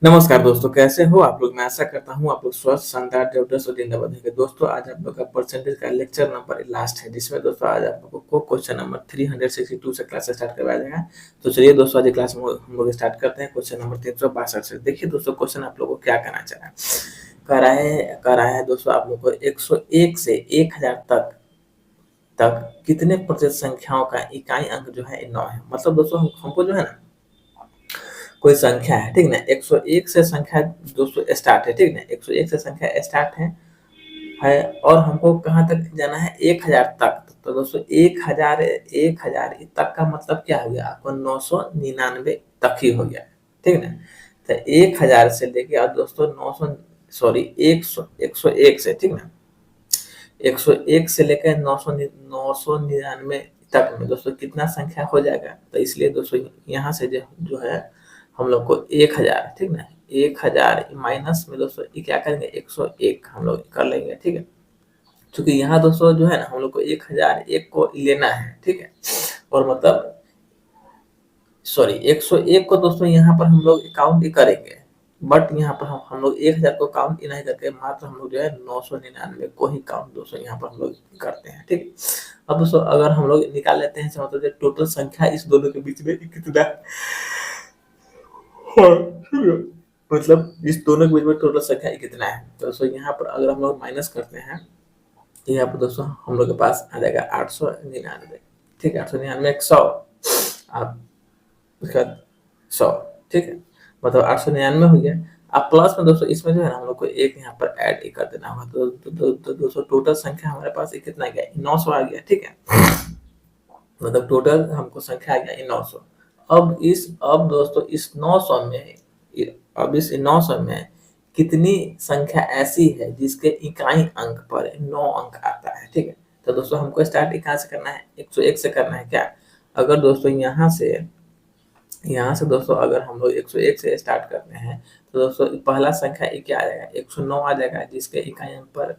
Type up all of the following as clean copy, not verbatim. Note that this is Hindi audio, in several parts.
नमस्कार दोस्तों, कैसे हो आप लोग? मैं आशा करता हूँ आप लोग स्वस्थ, शानदार, जबरदस्त और जिंदाबाद होंगे। दोस्तों, आज आप लोग का परसेंटेज का लेक्चर नंबर लास्ट है, जिसमें दोस्तों आज आप लोगों को क्वेश्चन नंबर 362 से क्लास स्टार्ट करवाया जाएगा। तो चलिए दोस्तों, आज की क्लास में हम लोग स्टार्ट करते हैं क्वेश्चन नंबर 362 से। देखिए दोस्तों, क्वेश्चन आप लोगों को क्या करना चाह रहा है। कह रहा है दोस्तों, आप लोग को 101 से 1000 तक तक कितने प्रतिशत संख्याओं का इकाई अंक जो है 9 है। मतलब दोस्तों हमको जो है ना, कोई संख्या है, ठीक ना, 101 से संख्या दोस्तों स्टार्ट है, ठीक ना, 101 से संख्या स्टार्ट है और हमको कहाँ तक जाना है, 1000 तक। तो दोस्तों 1000 तक का मतलब क्या हो गया, आपको 999 तक ही हो गया, ठीक ना। तो 1000 से लेके और दोस्तों 900 सॉरी 101 से, ठीक ना, 101 से लेकर 999 तक में दोस्तों कितना संख्या हो जाएगा। तो इसलिए दोस्तों यहाँ से जो है हम लोग को 1000, ठीक ना, 1000 माइनस में दोस्तों ये क्या करेंगे, 101 हम लोग कर लेंगे, ठीक है। क्योंकि यहाँ दोस्तों जो है ना, हम लोग को 1001 को लेना है, ठीक है। और मतलब सॉरी 101 को दोस्तों यहाँ पर हम लोग काउंट ही करेंगे, बट यहाँ पर हम लोग 1000 को काउंट ही नहीं करके मात्र हम लोग जो है 999 को ही काउंट दोस्तों यहाँ पर हम लोग करते हैं, ठीक है। अब दोस्तों अगर हम लोग निकाल लेते हैं, मतलब टोटल संख्या इस दोनों के बीच में कितना, हाँ, मतलब इस दोनों के बीच में टोटल संख्या कितना है। तो दोस्तों यहाँ पर अगर हम लोग माइनस करते हैं, तो यहाँ पर दोस्तों हम लोग के पास आ जाएगा 899, ठीक है, 899 100, आप उसके बाद 100, ठीक है, मतलब 899 हो गया। अब प्लस में दोस्तों इसमें जो है ना, हम लोग को एक यहाँ पर ऐड कर देना होगा। तो दोस्तों टोटल संख्या हमारे पास कितना गया, 900 आ गया, ठीक है। मतलब टोटल हमको संख्या आ गया 900। अब दोस्तों इस 900 में, अब इस 900 में कितनी संख्या ऐसी है जिसके इकाई अंक पर 9 अंक आता है, ठीक है। तो दोस्तों हमको स्टार्ट कहाँ से करना है, 101 से करना है क्या। अगर दोस्तों यहाँ से दोस्तों अगर हम लोग 101 से स्टार्ट करते हैं, तो दोस्तों पहला संख्या क्या आ जाएगा, 109 आ जाएगा, जिसके इकाई अंक पर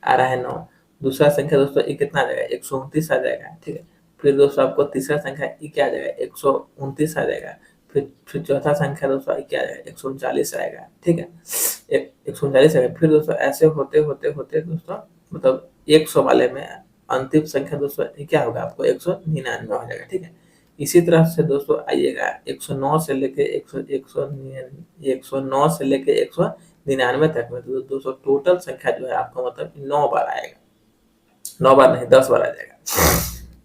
आ रहा है 9। दूसरा संख्या दोस्तों कितना आ जाएगा, 129 आ जाएगा, ठीक है। फिर दोस्तों आपको तीसरा संख्या क्या आ जाएगा, 129 आ जाएगा। फिर चौथा संख्या दोस्तों क्या आ जाएगा, 139 आएगा, ठीक है, 139 आएगा। फिर दोस्तों ऐसे होते होते होते दोस्तों मतलब 100 वाले में अंतिम संख्या दोस्तों क्या होगा, आपको 199 हो जाएगा, ठीक है। इसी तरह से दोस्तों आइएगा 109 से लेके 109 से लेके 199 तक में, तो दोस्तों टोटल संख्या जो है आपको मतलब 9 बार आएगा, 9 बार नहीं 10 बार आ जाएगा।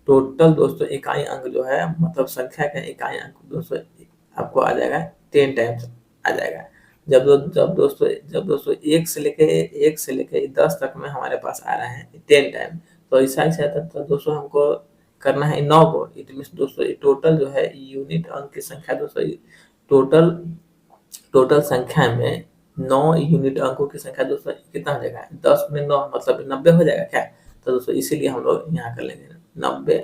टोटल दोस्तों इकाई अंक जो है, मतलब संख्या का इकाई अंक दोस्तों आपको आ जाएगा 10 टाइम्स आ जाएगा। जब दोस्तों 1 से लेके 10 तक में हमारे पास आ रहा है 10 टाइम, तो ऐसा ही तो दोस्तों हमको करना है 9 को। इट मीन्स दोस्तों टोटल जो है यूनिट अंक की संख्या दोस्तों, टोटल टोटल संख्या में 9 यूनिट अंकों की संख्या दोस्तों कितना हो जाएगा, 10 में 9 मतलब 90 हो जाएगा क्या। तो दोस्तों इसीलिए हम लोग यहाँ कर लेंगे 90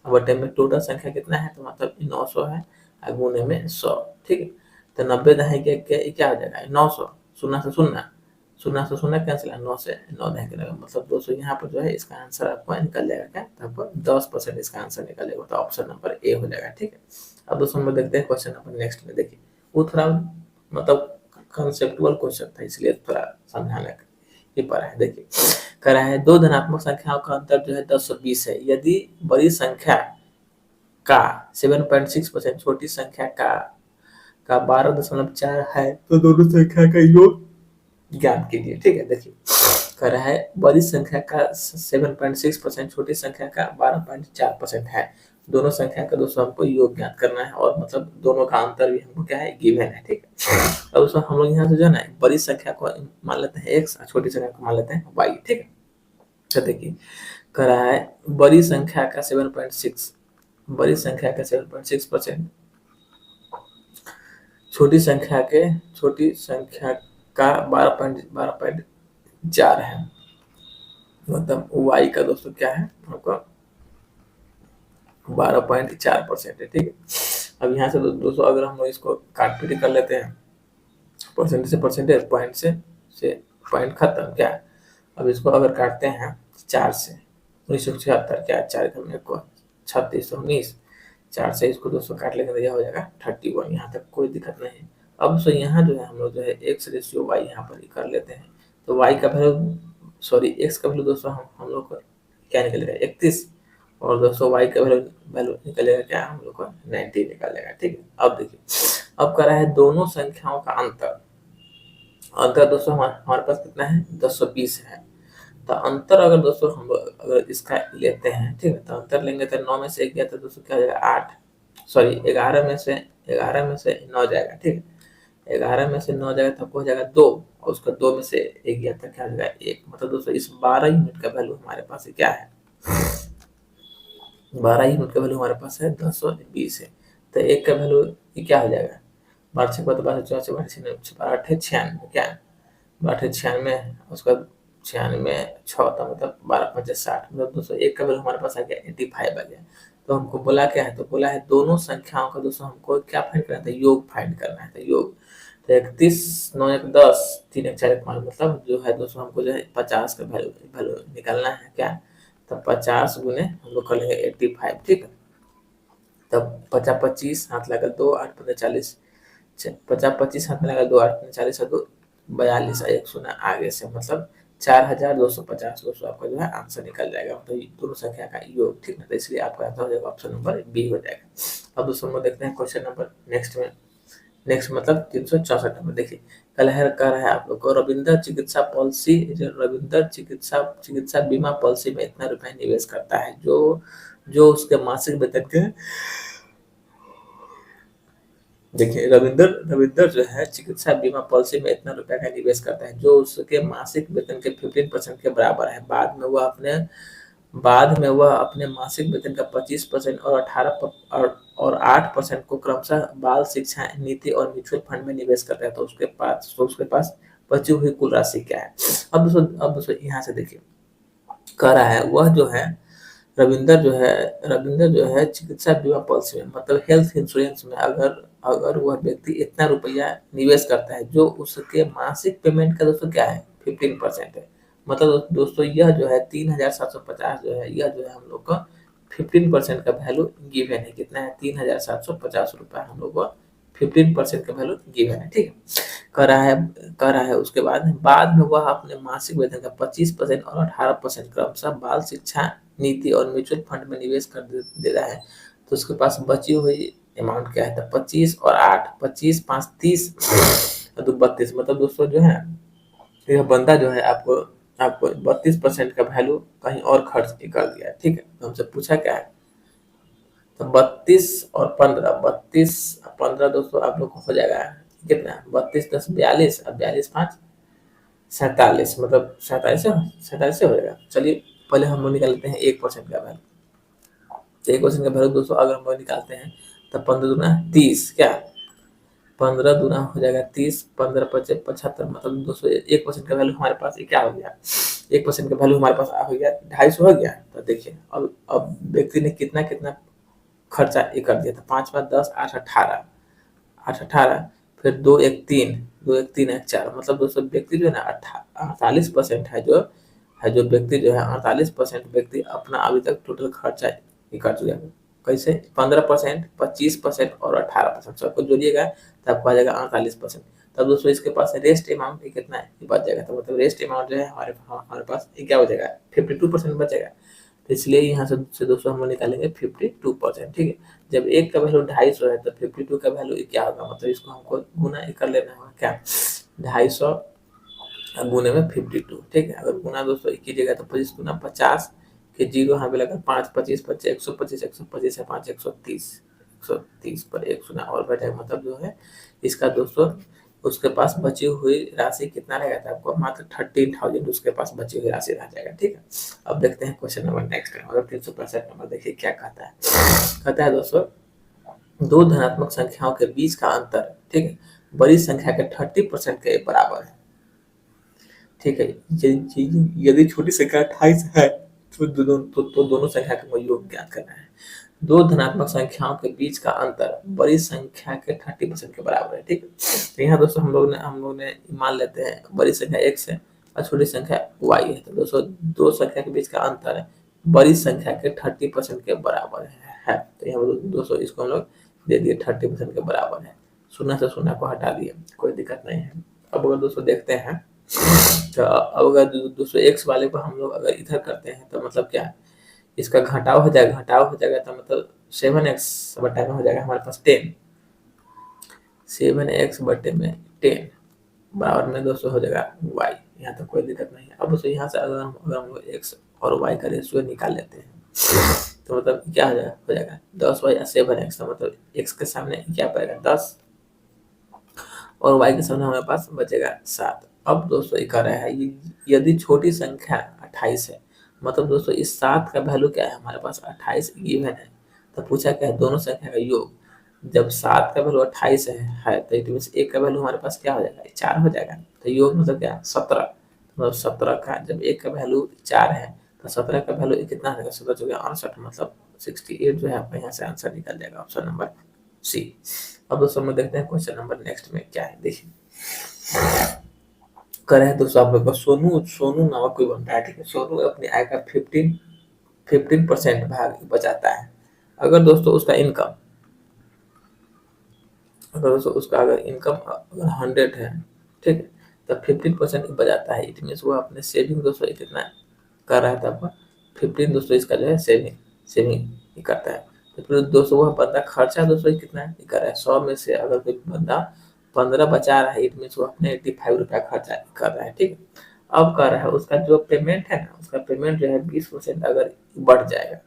बटे में टोटल संख्या कितना है, तो मतलब 900 है, गुने में 100, ठीक है। तो 90 दहाई के क्या हो जाएगा, 900, शून्य से शून्य, शून्य से शून्य कैंसिल है, 9 से 9 दहाई के लगेगा। मतलब दोस्तों यहाँ पर जो है इसका आंसर आपको निकल जाएगा क्या, तो आपको 10% इसका आंसर निकलेगा, तो ऑप्शन नंबर ए हो जाएगा, ठीक है। अब दोस्तों हम देखते हैं क्वेश्चन नंबर नेक्स्ट में। देखिए वो थोड़ा मतलब कंसेप्टुअल क्वेश्चन था, इसलिए थोड़ा समझाने ये पड़ा है। देखिए कह रहा है दो धनात्मक संख्याओं का अंतर जो है 10 और 20 है। यदि बड़ी संख्या का 7.6% छोटी संख्या का 12.4 है, तो दोनों संख्या का योग ज्ञात कीजिए, ठीक है। देखिए कह रहा है बड़ी संख्या का 7.6%, छोटी संख्या का 12.4% है। दोनों संख्या का दोस्तों हमको योग ज्ञात करना है, और मतलब दोनों का अंतर भी हमको क्या है, गिवन है, ठीक है। अब दोस्तों हम लोग यहाँ से जो है ना, बड़ी संख्या को मान लेते हैं x, छोटी संख्या को मान लेते हैं y, ठीक है। तो देखिए कह रहा है बड़ी संख्या का 7.6, बड़ी संख्या का 7.6%, छोटी संख्या का 12.4 है। मतलब y का दोस्तों क्या है, आपका 12.4% है, ठीक है। अब यहाँ से दोस्तों अगर हम लोग इसको काट पीट कर लेते हैं, परसेंटेज से परसेंटेज, पॉइंट से पॉइंट खत्म क्या। अब इसको अगर काटते हैं 4 से 1976 क्या, 4 को 36, 19, 4 से इसको दोस्तों काट लेंगे तो यह हो जाएगा 31। यहाँ तक कोई दिक्कत नहीं। अब सो यहाँ जो है हम लोग जो है एक्स रेशियो वाई यहाँ पर कर लेते हैं। तो वाई का वैल्यू सॉरी एक्स का वैल्यू दोस्तों हम लोग को क्या निकलेगा 31, और दोस्तों वाई का वैल्यू वैल्यू निकलेगा क्या हम लोग को 90 निकलेगा। ठीक है, अब देखिए अब कर रहा है दोनों संख्याओं का अंतर। अंतर दोस्तों हमारे पास कितना है 1020 है। तो अंतर अगर दोस्तों हम अगर इसका लेते हैं, ठीक है, तो अंतर लेंगे तो 9 में से 1 गया तो दोस्तों क्या हो जाएगा 8, सॉरी 11 में से 9 जाएगा। ठीक है, 11 में से 9 जाएगा तब हो जाएगा 2, और उसका 2 में से 1 गया तो क्या हो जाएगा 1। मतलब दोस्तों इस 12 यूनिट का वैल्यू हमारे पास क्या है, 12 यूनिट का वैल्यू हमारे पास है 1020 है। तो एक का वैल्यू क्या हो जाएगा 12 छः 12 चौरासी 12 96 क्या है 12 96, उसका 96 6 होता मतलब 12 5 60, मतलब 201 का वैल्यू हमारे पास आ गया 85 आ गया। तो हमको बोला क्या है, तो बोला है दोनों संख्याओं का दोस्तों हमको क्या फाइंड करना है, योग फाइंड करना है। तो योग तो 31 9 1 10 3 1 4 1 5 मतलब जो है दोस्तों हमको जो है 50 का वैल्यू वैल्यू निकालना है क्या, तो 50 गुने हम लोग कर लेंगे 85। ठीक है, तब 50 25 हाथ लगा 2 8 15 40, 50 25 हाथ में लगा 2 8 15 40 और 2 42 एक शून्य आगे से मतलब 4250 दोस्तों आपका जो है आंसर निकल जाएगा। तो दोनों संख्या का योग। ठीक है, तो इसलिए आपका आंसर हो जाएगा ऑप्शन नंबर बी हो जाएगा। अब दोस्तों हम देखते हैं क्वेश्चन नंबर नेक्स्ट मतलब 364 नंबर। देखिए कल है कह रहा है आप लोग को रविंद्र चिकित्सा पॉलिसी रविंद्र चिकित्सा बीमा पॉलिसी में इतना रुपया निवेश करता है जो जो उसके मासिक वेतन के, देखिए रविंदर जो है चिकित्सा बीमा पॉलिसी में इतना रुपया का निवेश करता है जो उसके मासिक वेतन के 15% के बराबर है। बाद में वह अपने मासिक वेतन का 25% और 8% को क्रमशः बाल शिक्षा नीति और म्यूचुअल फंड में निवेश करता है। तो उसके पास बची हुई कुल राशि क्या है। अब दोस्तों यहाँ से देखिए कह रहा है वह जो है रविंदर जो है चिकित्सा बीमा पॉलिसी में मतलब हेल्थ इंश्योरेंस में अगर अगर वह व्यक्ति इतना रुपया निवेश करता है जो उसके मासिक पेमेंट का दोस्तों क्या है 15% है। मतलब दोस्तों यह जो है 3750 जो है यह जो है हम लोग का 15% का वैल्यू गिवन है। कितना है 3750 रुपया हम लोग को 15% का वैल्यू गिवन है। ठीक है, कर रहा है उसके बाद में वह अपने मासिक वेतन का 25% और 18% क्रमशः बाल शिक्षा नीति और म्यूचुअल फंड में निवेश कर दे रहा है। तो उसके पास बची हुई अमाउंट क्या है, तो 25 और 8 25 5 30 और 2 32 मतलब दोस्तों जो है यह बंदा जो है आपको आपको 32% का वैल्यू कहीं और खर्च कर दिया है। ठीक है, तो हमसे पूछा क्या है, तो 32 और 15 दोस्तों आप लोग को हो जाएगा कितना 32 10 42 और 42 5 47 मतलब 47 से हो जाएगा। चलिए पहले हम लोग निकाल लेते हैं 1% का वैल्यू। तो 1% का वैल्यू दोस्तों अगर हम लोग निकालते हैं तो 15 दूना 30 क्या 15 दूना हो जाएगा 30 15 पचे 75 मतलब दोस्तों 1% का वैल्यू हमारे पास क्या हो गया 1% का वैल्यू हमारे पास हो गया 250 हो गया। तो देखिए अब व्यक्ति ने कितना कितना खर्चा ये कर दिया था 5 5 10 8 18 8 18 फिर 2 1 3 2 1 3 1 4 मतलब दोस्तों व्यक्ति जो है ना 48% है जो व्यक्ति जो है 48% व्यक्ति अपना अभी तक टोटल खर्चा ये कर चुका है। कैसे 15% 25% और 18% सबको जोड़िएगा तो आपको आ जाएगा 48%। तब दोस्तों इसके पास रेस्ट अमाउंट कितना है ये बच जाएगा। तो मतलब रेस्ट अमाउंट जो है हमारे पास ये क्या हो जाएगा 52% बचेगा। तो इसलिए यहाँ से दोस्तों हम लोग निकालेंगे 52%। ठीक है, जब एक का वैल्यू 250 है तो 52 का वैल्यू क्या होगा, मतलब इसको हमको गुना कर लेना होगा क्या 250 गुने में 52। ठीक है, अगर गुना दोस्तों कीजिएगा तो 25 गुना 50 के जीरो यहाँ पे लगा 5 25 25 125 है 5 130 पर एक सुना और बैठेगा मतलब जो है इसका दोस्तों उसके पास बची हुई राशि कितना रहेगा था आपको मात्र 13,000 उसके पास बची हुई राशि रह जाएगा। ठीक है, अब देखते हैं क्वेश्चन नंबर नेक्स्ट मतलब 365 नंबर। देखिए क्या कहता है दोस्तों दो धनात्मक संख्याओं के बीच का अंतर ठीक है बड़ी संख्या के 30% के बराबर है। ठीक है, यदि छोटी संख्या 28 है तो दोनों संख्या का योग ज्ञात करना है। दो धनात्मक संख्याओं के बीच का अंतर बड़ी संख्या के 30% के बराबर है। ठीक है, तो यहाँ दोस्तों हम लोग ने मान लेते हैं बड़ी संख्या x है और छोटी संख्या y है। तो दोस्तों दो संख्या के बीच का अंतर है बड़ी संख्या के 30% के बराबर है। तो यहाँ दोस्तों इसको हम लोग दे दिए 30% के बराबर है। शून्य से शून्य को हटा दिए, कोई दिक्कत नहीं है। अब अगर दोस्तों देखते हैं तो अब अगर दोस्तों एक्स वाले को हम लोग अगर इधर करते हैं तो मतलब क्या, इसका घटाव हो जाएगा, घटाव हो जाएगा तो मतलब 7x बटा में हो जाएगा हमारे पास 10, 7x बटे में 10 बराबर में दोस्तों हो जाएगा y। यहाँ तक कोई दिक्कत नहीं है। अब दोस्तों यहाँ से अगर हम लोग x और y का रेशियो निकाल लेते हैं तो मतलब क्या हो जाएगा 10y 7x, तो मतलब x के सामने क्या पड़ेगा 10 और y के सामने हमारे पास बचेगा 7। अब दोस्तों ये कह रहा है यदि छोटी संख्या 28 है, मतलब दोस्तों इस 7 का वैल्यू क्या है हमारे पास 28 गिवन है, तो पूछा क्या है दोनों संख्या का योग। जब 7 का वैल्यू 28 है तो इट मीन्स एक का वैल्यू हमारे पास क्या हो जाएगा 4 हो जाएगा, तो योग मतलब क्या 17, मतलब 17 का जब एक का वैल्यू 4 है तो 17 का वैल्यू कितना हो जाएगा 17 चौके 68, मतलब 68 जो है आपका यहाँ से आंसर निकल जाएगा ऑप्शन नंबर सी। अब दोस्तों हम देखते हैं क्वेश्चन नंबर नेक्स्ट में क्या है। देखिए कर रहे हैं दोस्तों आप लोग को सोनू सोनू नामक कोई बनता है, ठीक है। सोनू अपनी आय का 15% भाग बचाता है। अगर दोस्तों उसका इनकम, अगर दोस्तों उसका अगर इनकम अगर 100 है, ठीक है, तब 15% बचाता है। इट मीन्स वो अपने सेविंग दोस्तों कितना कर रहा है, तब 15 दोस्तों इसका जो है सेविंग करता है। तो फिर दोस्तों वह बंदा खर्चा दोस्तों कितना कर रहा है 100 में से अगर कोई बंदा 15 बचा रहा है, इट मीन्स वो अपने 85 रुपया खर्चा कर रहा है, ठीक है। अब कर रहा है उसका जो पेमेंट है ना, उसका पेमेंट जो है 20% अगर बढ़ जाएगा,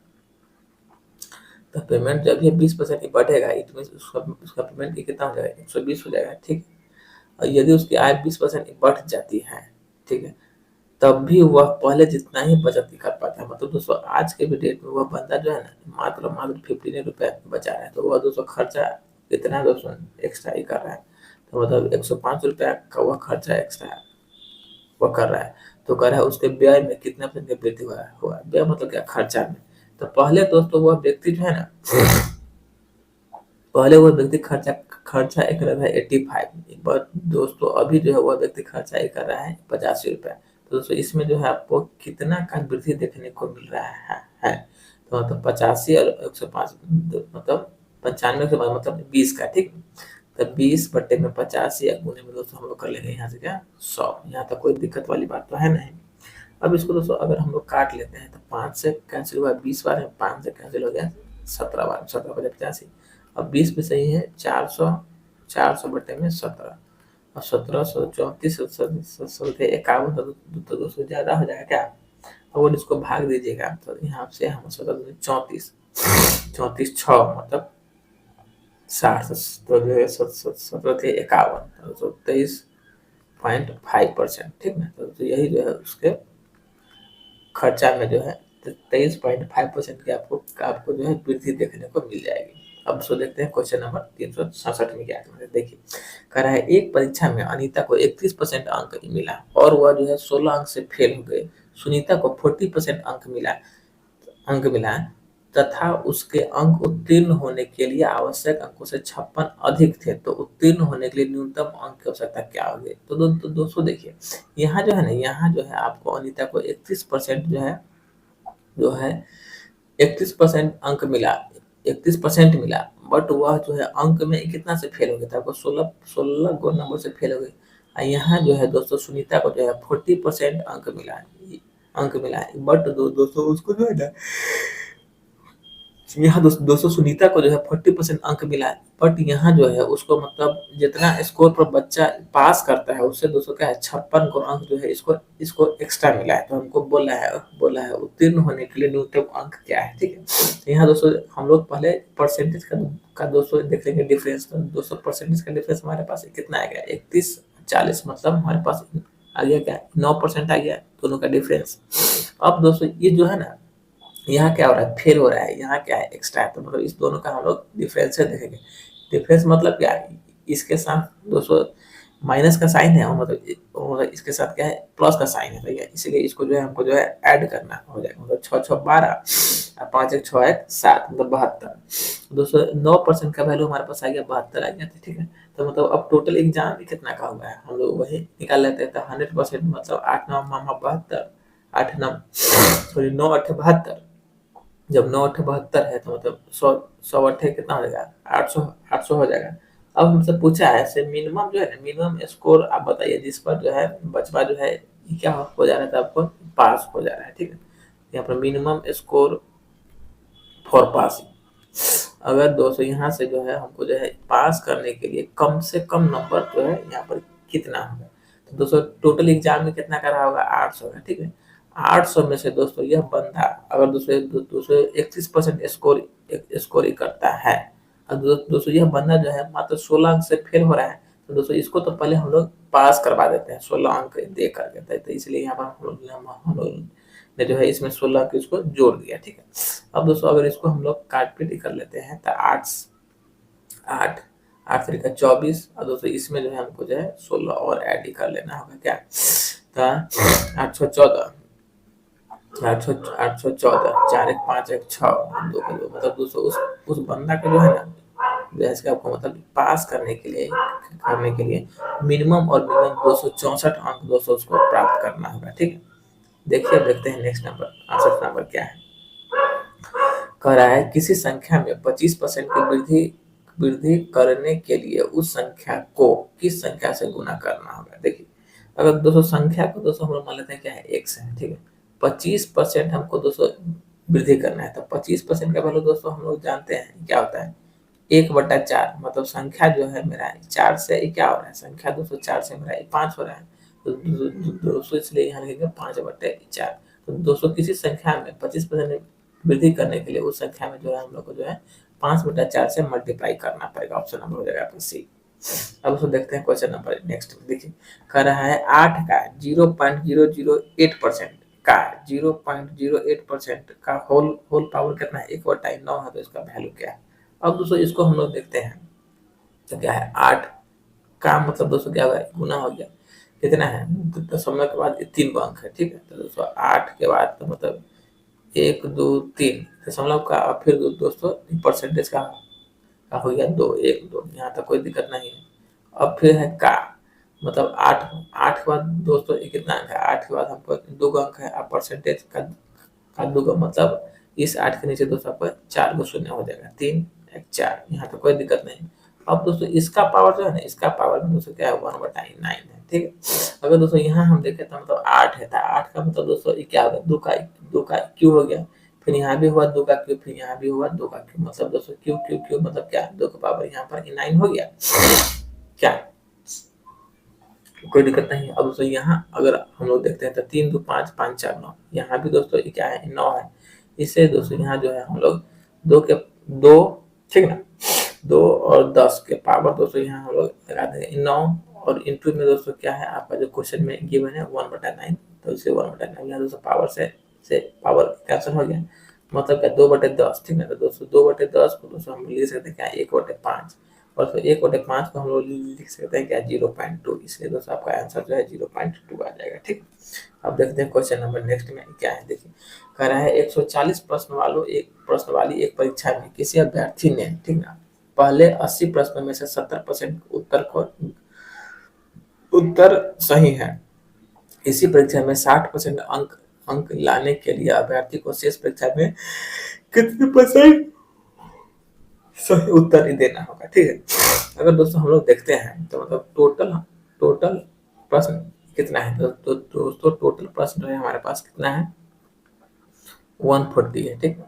तो पेमेंट जब ये 20% बढ़ेगा इट मीन्स उसका पेमेंट कितना हो जाएगा 120 हो जाएगा, ठीक है। और यदि उसकी आय 20% बढ़ जाती है, ठीक है, तब भी वह पहले जितना ही बचत कर पाता है। मतलब दोस्तों आज के भी डेट में वह बंदा जो है ना मात्र 15 रुपया बचा रहा है, तो वह दोस्तों खर्चा कितना दोस्तों एक्स्ट्रा ही कर रहा है, तो मतलब 105 रुपया का वह खर्चा एक्स्ट्रा वो कर रहा है। तो कह रहा है उसके व्यय में कितना परसेंट का वृद्धि हुआ, व्यय मतलब क्या खर्चा में। तो पहले दोस्तों वह व्यक्ति जो है ना, पहले वह व्यक्ति खर्चा खर्चा एक रहा है 85, बट दोस्तों अभी जो है वह व्यक्ति खर्चा कर रहा है 85 रुपया। तो दोस्तों इसमें जो है आपको कितना का वृद्धि देखने को मिल रहा है। तो मतलब 85 और 105 मतलब 95 के बाद मतलब 20 का, ठीक। तो 20 बटे में 50 या गुने में दोस्तों हम लोग कर लेंगे यहाँ से क्या 100। यहाँ तक कोई दिक्कत वाली बात तो है नहीं। अब इसको दोस्तों अगर हम लोग काट लेते हैं तो 5 से कैंसिल हुआ 20 बार है, 5 से कैंसिल हो गया 17 बार, 17 बटे 85। अब 20 में सही है 400, 400 बटे में 17 और 1734 51 तो दोस्तों ज्यादा हो जाएगा क्या। अगर इसको भाग दीजिएगा तो यहाँ से हम 34 34 6 मतलब 60, तो जो है 17 51 23.5%, ठीक ना। तो यही जो है उसके खर्चा में जो है 23.5% की आपको जो है वृद्धि देखने को मिल जाएगी। अब सो देखते हैं क्वेश्चन नंबर 367 में क्या है। देखिए कह रहा है एक परीक्षा में अनीता को 31% अंक मिला और वह जो है 16 अंक से फेल हो गए। सुनीता को 40% अंक मिला तथा उसके अंक उत्तीर्ण होने के लिए आवश्यक अंकों से 56 अधिक थे, तो उत्तीर्ण होने के लिए न्यूनतम अंक की आवश्यकता क्या होगी। तो दोस्तों देखिए यहाँ जो है ना, यहाँ जो है आपको अनीता को 31% जो है 31% अंक मिला, 31% मिला, बट वह जो है अंक में कितना से फेल हो गया था, आपको 16 गो नंबर से फेल हो गई। यहाँ जो है दोस्तों सुनीता को जो है 40% अंक मिला है, बट दोस्तों उसको जो है ना यहाँ दोस्तों सुनीता को जो है 40% अंक मिला है, बट यहाँ जो है उसको मतलब जितना स्कोर पर बच्चा पास करता है उससे दोस्तों क्या है 56 को अंक जो है इसको एक्स्ट्रा मिला है। तो हमको बोला है उत्तीर्ण होने के लिए न्यूनतम अंक क्या है, ठीक है। तो यहाँ दोस्तों हम लोग पहले परसेंटेज का दोस्तों देखेंगे डिफरेंस। दोस्तों परसेंटेज का डिफरेंस हमारे पास कितना आ गया 31-40, मतलब हमारे पास आ गया क्या 9% आ गया दोनों का डिफरेंस। अब दोस्तों ये जो है ना यहाँ क्या हो रहा है फेल हो रहा है, यहाँ क्या है एक्स्ट्रा है, तो मतलब इस दोनों का हम लोग डिफरेंस देखेंगे। डिफरेंस मतलब क्या है, इसके साथ दोस्तों माइनस का साइन है और मतलब इसके साथ क्या है प्लस का साइन है, भैया इसीलिए इसको जो है हमको जो है ऐड करना हो जाएगा। मतलब 6 6 12 और 5 1 6 1 7 मतलब 72। दोस्तों 9% का वैल्यू हमारे पास आ गया 72 आ गया था, ठीक है। तो मतलब अब टोटल एग्जाम कितना का हुआ है हम लोग वही निकाल लेते हैं। तो 100% मतलब 8 9 72 8 9 सॉरी 9 8 72, जब 9 8 72 है तो मतलब 100 100 8 कितना हो जाएगा 800 800 हो जाएगा। अब हमसे पूछा है से मिनिमम जो है ना, मिनिमम स्कोर आप बताइए जिस पर जो है बचवा जो है क्या हो जा रहा था, आपको पास हो जा रहा है। ठीक है, यहाँ पर मिनिमम स्कोर फॉर पासिंग, अगर दोस्तों यहाँ से जो है हमको जो है पास करने के लिए कम से कम नंबर जो है यहाँ पर कितना होगा। तो दोस्तों टोटल एग्जाम में कितना करा होगा, 800 का। ठीक है, 800 में से दोस्तों यह बंदा अगर दूसरे 31% स्कोर करता है, और दोस्तों यह बंदा जो है मात्र 16 अंक से फेल हो रहा है, तो दोस्तों इसको तो पहले हम लोग पास करवा देते हैं 16 अंक दे करके। तो इसलिए यहाँ पर हम लोग ने जो है इसमें 16 अंक इसको जोड़ दिया। ठीक है, अब दोस्तों अगर इसको हम लोग काट पीट कर लेते हैं तो 8 8 8 तरीका 24, और दोस्तों इसमें जो है हमको जो है 16 और ऐड ही कर लेना होगा क्या, तो 814 814 4 1 5 1 6 2 का 2, मतलब दोस्तों उस बंदा का जो है ना जैसे आपको मतलब पास करने के लिए मिनिमम और मिनिमम 264 अंक दोस्तों उसको प्राप्त करना होगा। ठीक है, देखिए अब देखते हैं नेक्स्ट नंबर, आंसर नंबर क्या है। कह रहा है किसी संख्या में 25% की वृद्धि वृद्धि करने के लिए उस संख्या को किस संख्या से गुना करना होगा। देखिए अगर दोस्तों संख्या को दोस्तों हम लोग मान लेते हैं क्या है, x है। ठीक है, 25% हमको दोस्तों वृद्धि करना है, तो 25% का वैल्यू दोस्तों हम लोग जानते हैं क्या होता है, 1/4, मतलब संख्या जो है मेरा 4 से क्या हो रहा है, संख्या दोस्तों 4 से मेरा 5 हो रहा है, तो दोस्तों इसलिए यहाँ लिखेंगे 5/4। तो दोस्तों किसी संख्या में 25% वृद्धि करने के लिए उस संख्या में जो है हम लोग को जो है 5/4 से मल्टीप्लाई करना पड़ेगा। ऑप्शन नंबर हो जाएगा आपका सी। अब उसको देखते हैं क्वेश्चन नंबर नेक्स्ट। देखिए कह रहा है 8 का 0.008% का 0.08% का होल पावर कितना है, 1/9 है, तो इसका वैल्यू क्या है। अब दोस्तों इसको हम लोग देखते हैं तो क्या है, 8 का मतलब दोस्तों क्या होगा, गुना हो गया, कितना है दशमलव के बाद 3 अंक है। ठीक है, तो दोस्तों 8 के बाद तो मतलब 1 2 3 दशमलव का, और फिर दोस्तों परसेंटेज का हो गया 2 1 2, यहाँ तक कोई दिक्कत नहीं है। अब फिर है का, मतलब 8 8 के बाद दोस्तों ये कितना अंक है, 8 के बाद हमको 2 अंक है, और परसेंटेज का 2 मतलब इस 8 के नीचे दोस्तों आपको 4 को शून्य हो जाएगा, 3 1 4, यहाँ तो कोई दिक्कत नहीं। अब दोस्तों इसका पावर जो है ना, इसका पावर में दोस्तों क्या है, 1/9 है। ठीक है, अगर दोस्तों यहाँ हम देखें तो मतलब 8 है, तो 8 का मतलब दोस्तों ये क्या होगा, 2 का क्यू हो गया, फिर यहाँ भी हुआ 2 का क्यू, फिर यहाँ भी हुआ 2 का क्यू, मतलब दोस्तों क्यू क्यू क्यू मतलब क्या, 2 का पावर यहाँ पर 9 हो गया क्या, कोई दिक्कत नहीं है। अब दोस्तों यहाँ अगर हम लोग देखते हैं तो 3 2 5 5 4 9, यहाँ भी दोस्तों ये क्या है, 9 है। इससे दोस्तों यहाँ जो है हम लोग 2 ठीक ना, 2 और 10 के पावर दोस्तों यहाँ हम लोग लगा देंगे 9, और इंटू में दोस्तों क्या है आपका जो क्वेश्चन में गिवन है 1/9, तो इसे 1/9 यहाँ दोस्तों पावर से पावर कैंसिल हो गया, मतलब क्या 2/10। ठीक है, तो दोस्तों 2/10 को दोस्तों हम लिख सकते हैं क्या, 1/5, और फिर 1/5 को हम लोग लिख सकते हैं क्या, 0.2, इसलिए दोस्तों आपका आंसर जो है 0.2 आ जाएगा। ठीक, अब देखते हैं क्वेश्चन नंबर नेक्स्ट में क्या है। देखिए कह रहा है 140 प्रश्न वाली एक परीक्षा में किसी अभ्यर्थी ने, ठीक ना, पहले 80 प्रश्नों में से 70% उत्तर सही है। इसी परीक्षा में 60% अंक लाने के लिए अभ्यर्थी को शेष परीक्षा में कितने परसेंट सही उत्तर ही देना होगा। ठीक है, अगर दोस्तों हम लोग देखते हैं तो मतलब टोटल प्रश्न कितना है, तो दोस्तों टोटल प्रश्न जो है हमारे पास कितना है, 140 है। ठीक,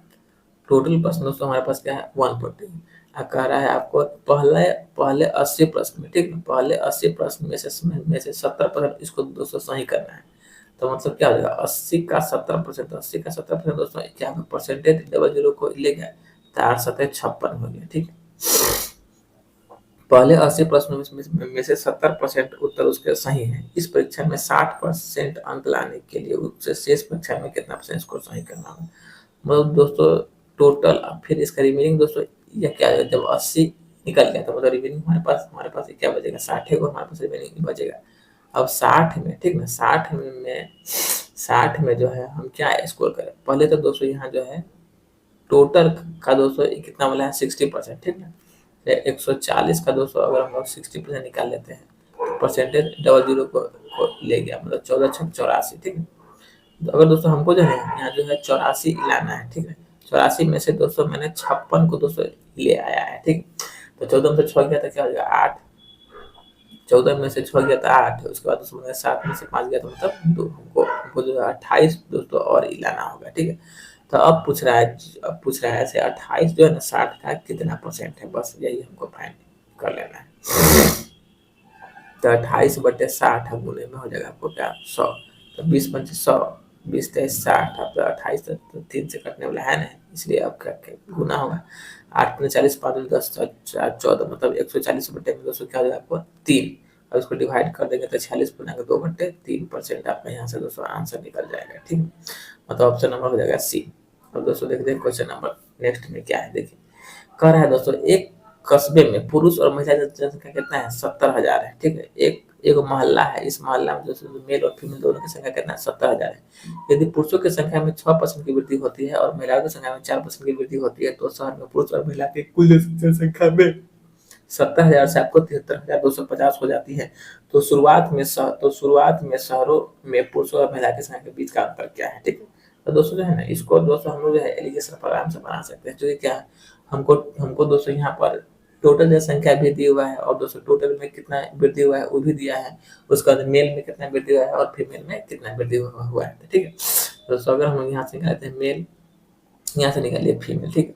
टोटल प्रश्न दोस्तों हमारे पास क्या है, 140। कह रहा है आपको पहले 80 प्रश्न में, ठीक, पहले 80 प्रश्न में से 70% इसको दोस्तों सही करना है। तो मतलब क्या हो जाएगा, 80 का 70% दोस्तों क्या होगा, परसेंटेज डबल जीरो को ले गया, 4 7 56 हो गया। ठीक, पहले 80 प्रश्नों में से 70% उत्तर उसके सही है। इस परीक्षा में 60% अंक लाने के लिए उससे शेष परीक्षा में कितना परसेंट स्कोर सही करना होगा। मतलब दोस्तों टोटल, फिर इसका रिमेनिंग दोस्तों यह क्या है, जब 80 निकल गया तो मतलब रिमेनिंग हमारे पास क्या बचेगा, 60 को हमारे पास रिमेनिंग बचेगा। अब 60 में, ठीक ना, 60 में जो है हम क्या स्कोर करें, पहले तो दोस्तों यहाँ जो है टोटल का दोस्तों कितना बोला है, 60%। ठीक ना, 140 का दोस्तों अगर हम लोग 60% निकाल लेते हैं तो परसेंटेज डबल जीरो को ले गया, मतलब 14 6 84। ठीक है, तो अगर दोस्तों हमको जो है यहाँ जो है 84 लाना है। ठीक है, 84 में से दोस्तों मैंने 56 को दोस्तों ले आया है। ठीक, तो 14 में से 6 गया तो क्या हो जाएगा 8, 14 में से 6 गया तो 8, उसके बाद उसमें 7 में से 5 गया तो मतलब 2, हमको जो है 28 दोस्तों और ही लाना होगा, ठीक है। तो अब पूछ रहा है ऐसे 28 जो है ना 60 का कितना परसेंट है, बस यही हमको फाइंड कर लेना है। तो 28/60 हम गुने में हो जाएगा आपको क्या 100, तो 20 × 100, 20×23 = 60, अब तो 28 तो 3 से कटने वाला है नहीं, इसलिए आपका गुना होगा 8×40 5 10 4 14, मतलब 140 में दोस्तों क्या हो जाएगा आपको 3। अब इसको डिवाइड कर देंगे तो 46 गुना 2/3% आपका यहाँ से दोस्तों आंसर निकल जाएगा, ठीक है। मतलब ऑप्शन नंबर हो जाएगा सी। अब दोस्तों देखते हैं क्वेश्चन नंबर नेक्स्ट में क्या है। देखिए कह रहा है दोस्तों एक कस्बे में पुरुष और महिला जनसंख्या कितना है 70,000 है, ठीक है। एक मोहल्ला है, इस मोहल्ला में दोस्तों मेल और फीमेल दोनों की संख्या कितना है 70,000 है। यदि पुरुषों की संख्या में 6% की वृद्धि होती है और महिलाओं की संख्या में 4% की वृद्धि होती है तो शहर में पुरुष और महिला की कुल जनसंख्या में 70,000 से आपको 73,250 हो जाती है। तो शुरुआत में शहरों में पुरुषों और महिला की संख्या के बीच का अंतर क्या है, ठीक है। तो दोस्तों जो है ना इसको दोस्तों हम लोग जो है एलिगेशन पर आराम से बना सकते हैं। जो क्या है हमको हमको दोस्तों यहाँ पर टोटल जनसंख्या भी दिया हुआ है और दोस्तों टोटल में कितना वृद्धि हुआ है वो भी दिया है, उसके बाद मेल में कितना वृद्धि हुआ है और फीमेल में कितना वृद्धि हुआ है, ठीक है। तो दोस्तों अगर हम लोग यहाँ से निकालते हैं मेल, यहाँ से निकालिए फीमेल, ठीक है।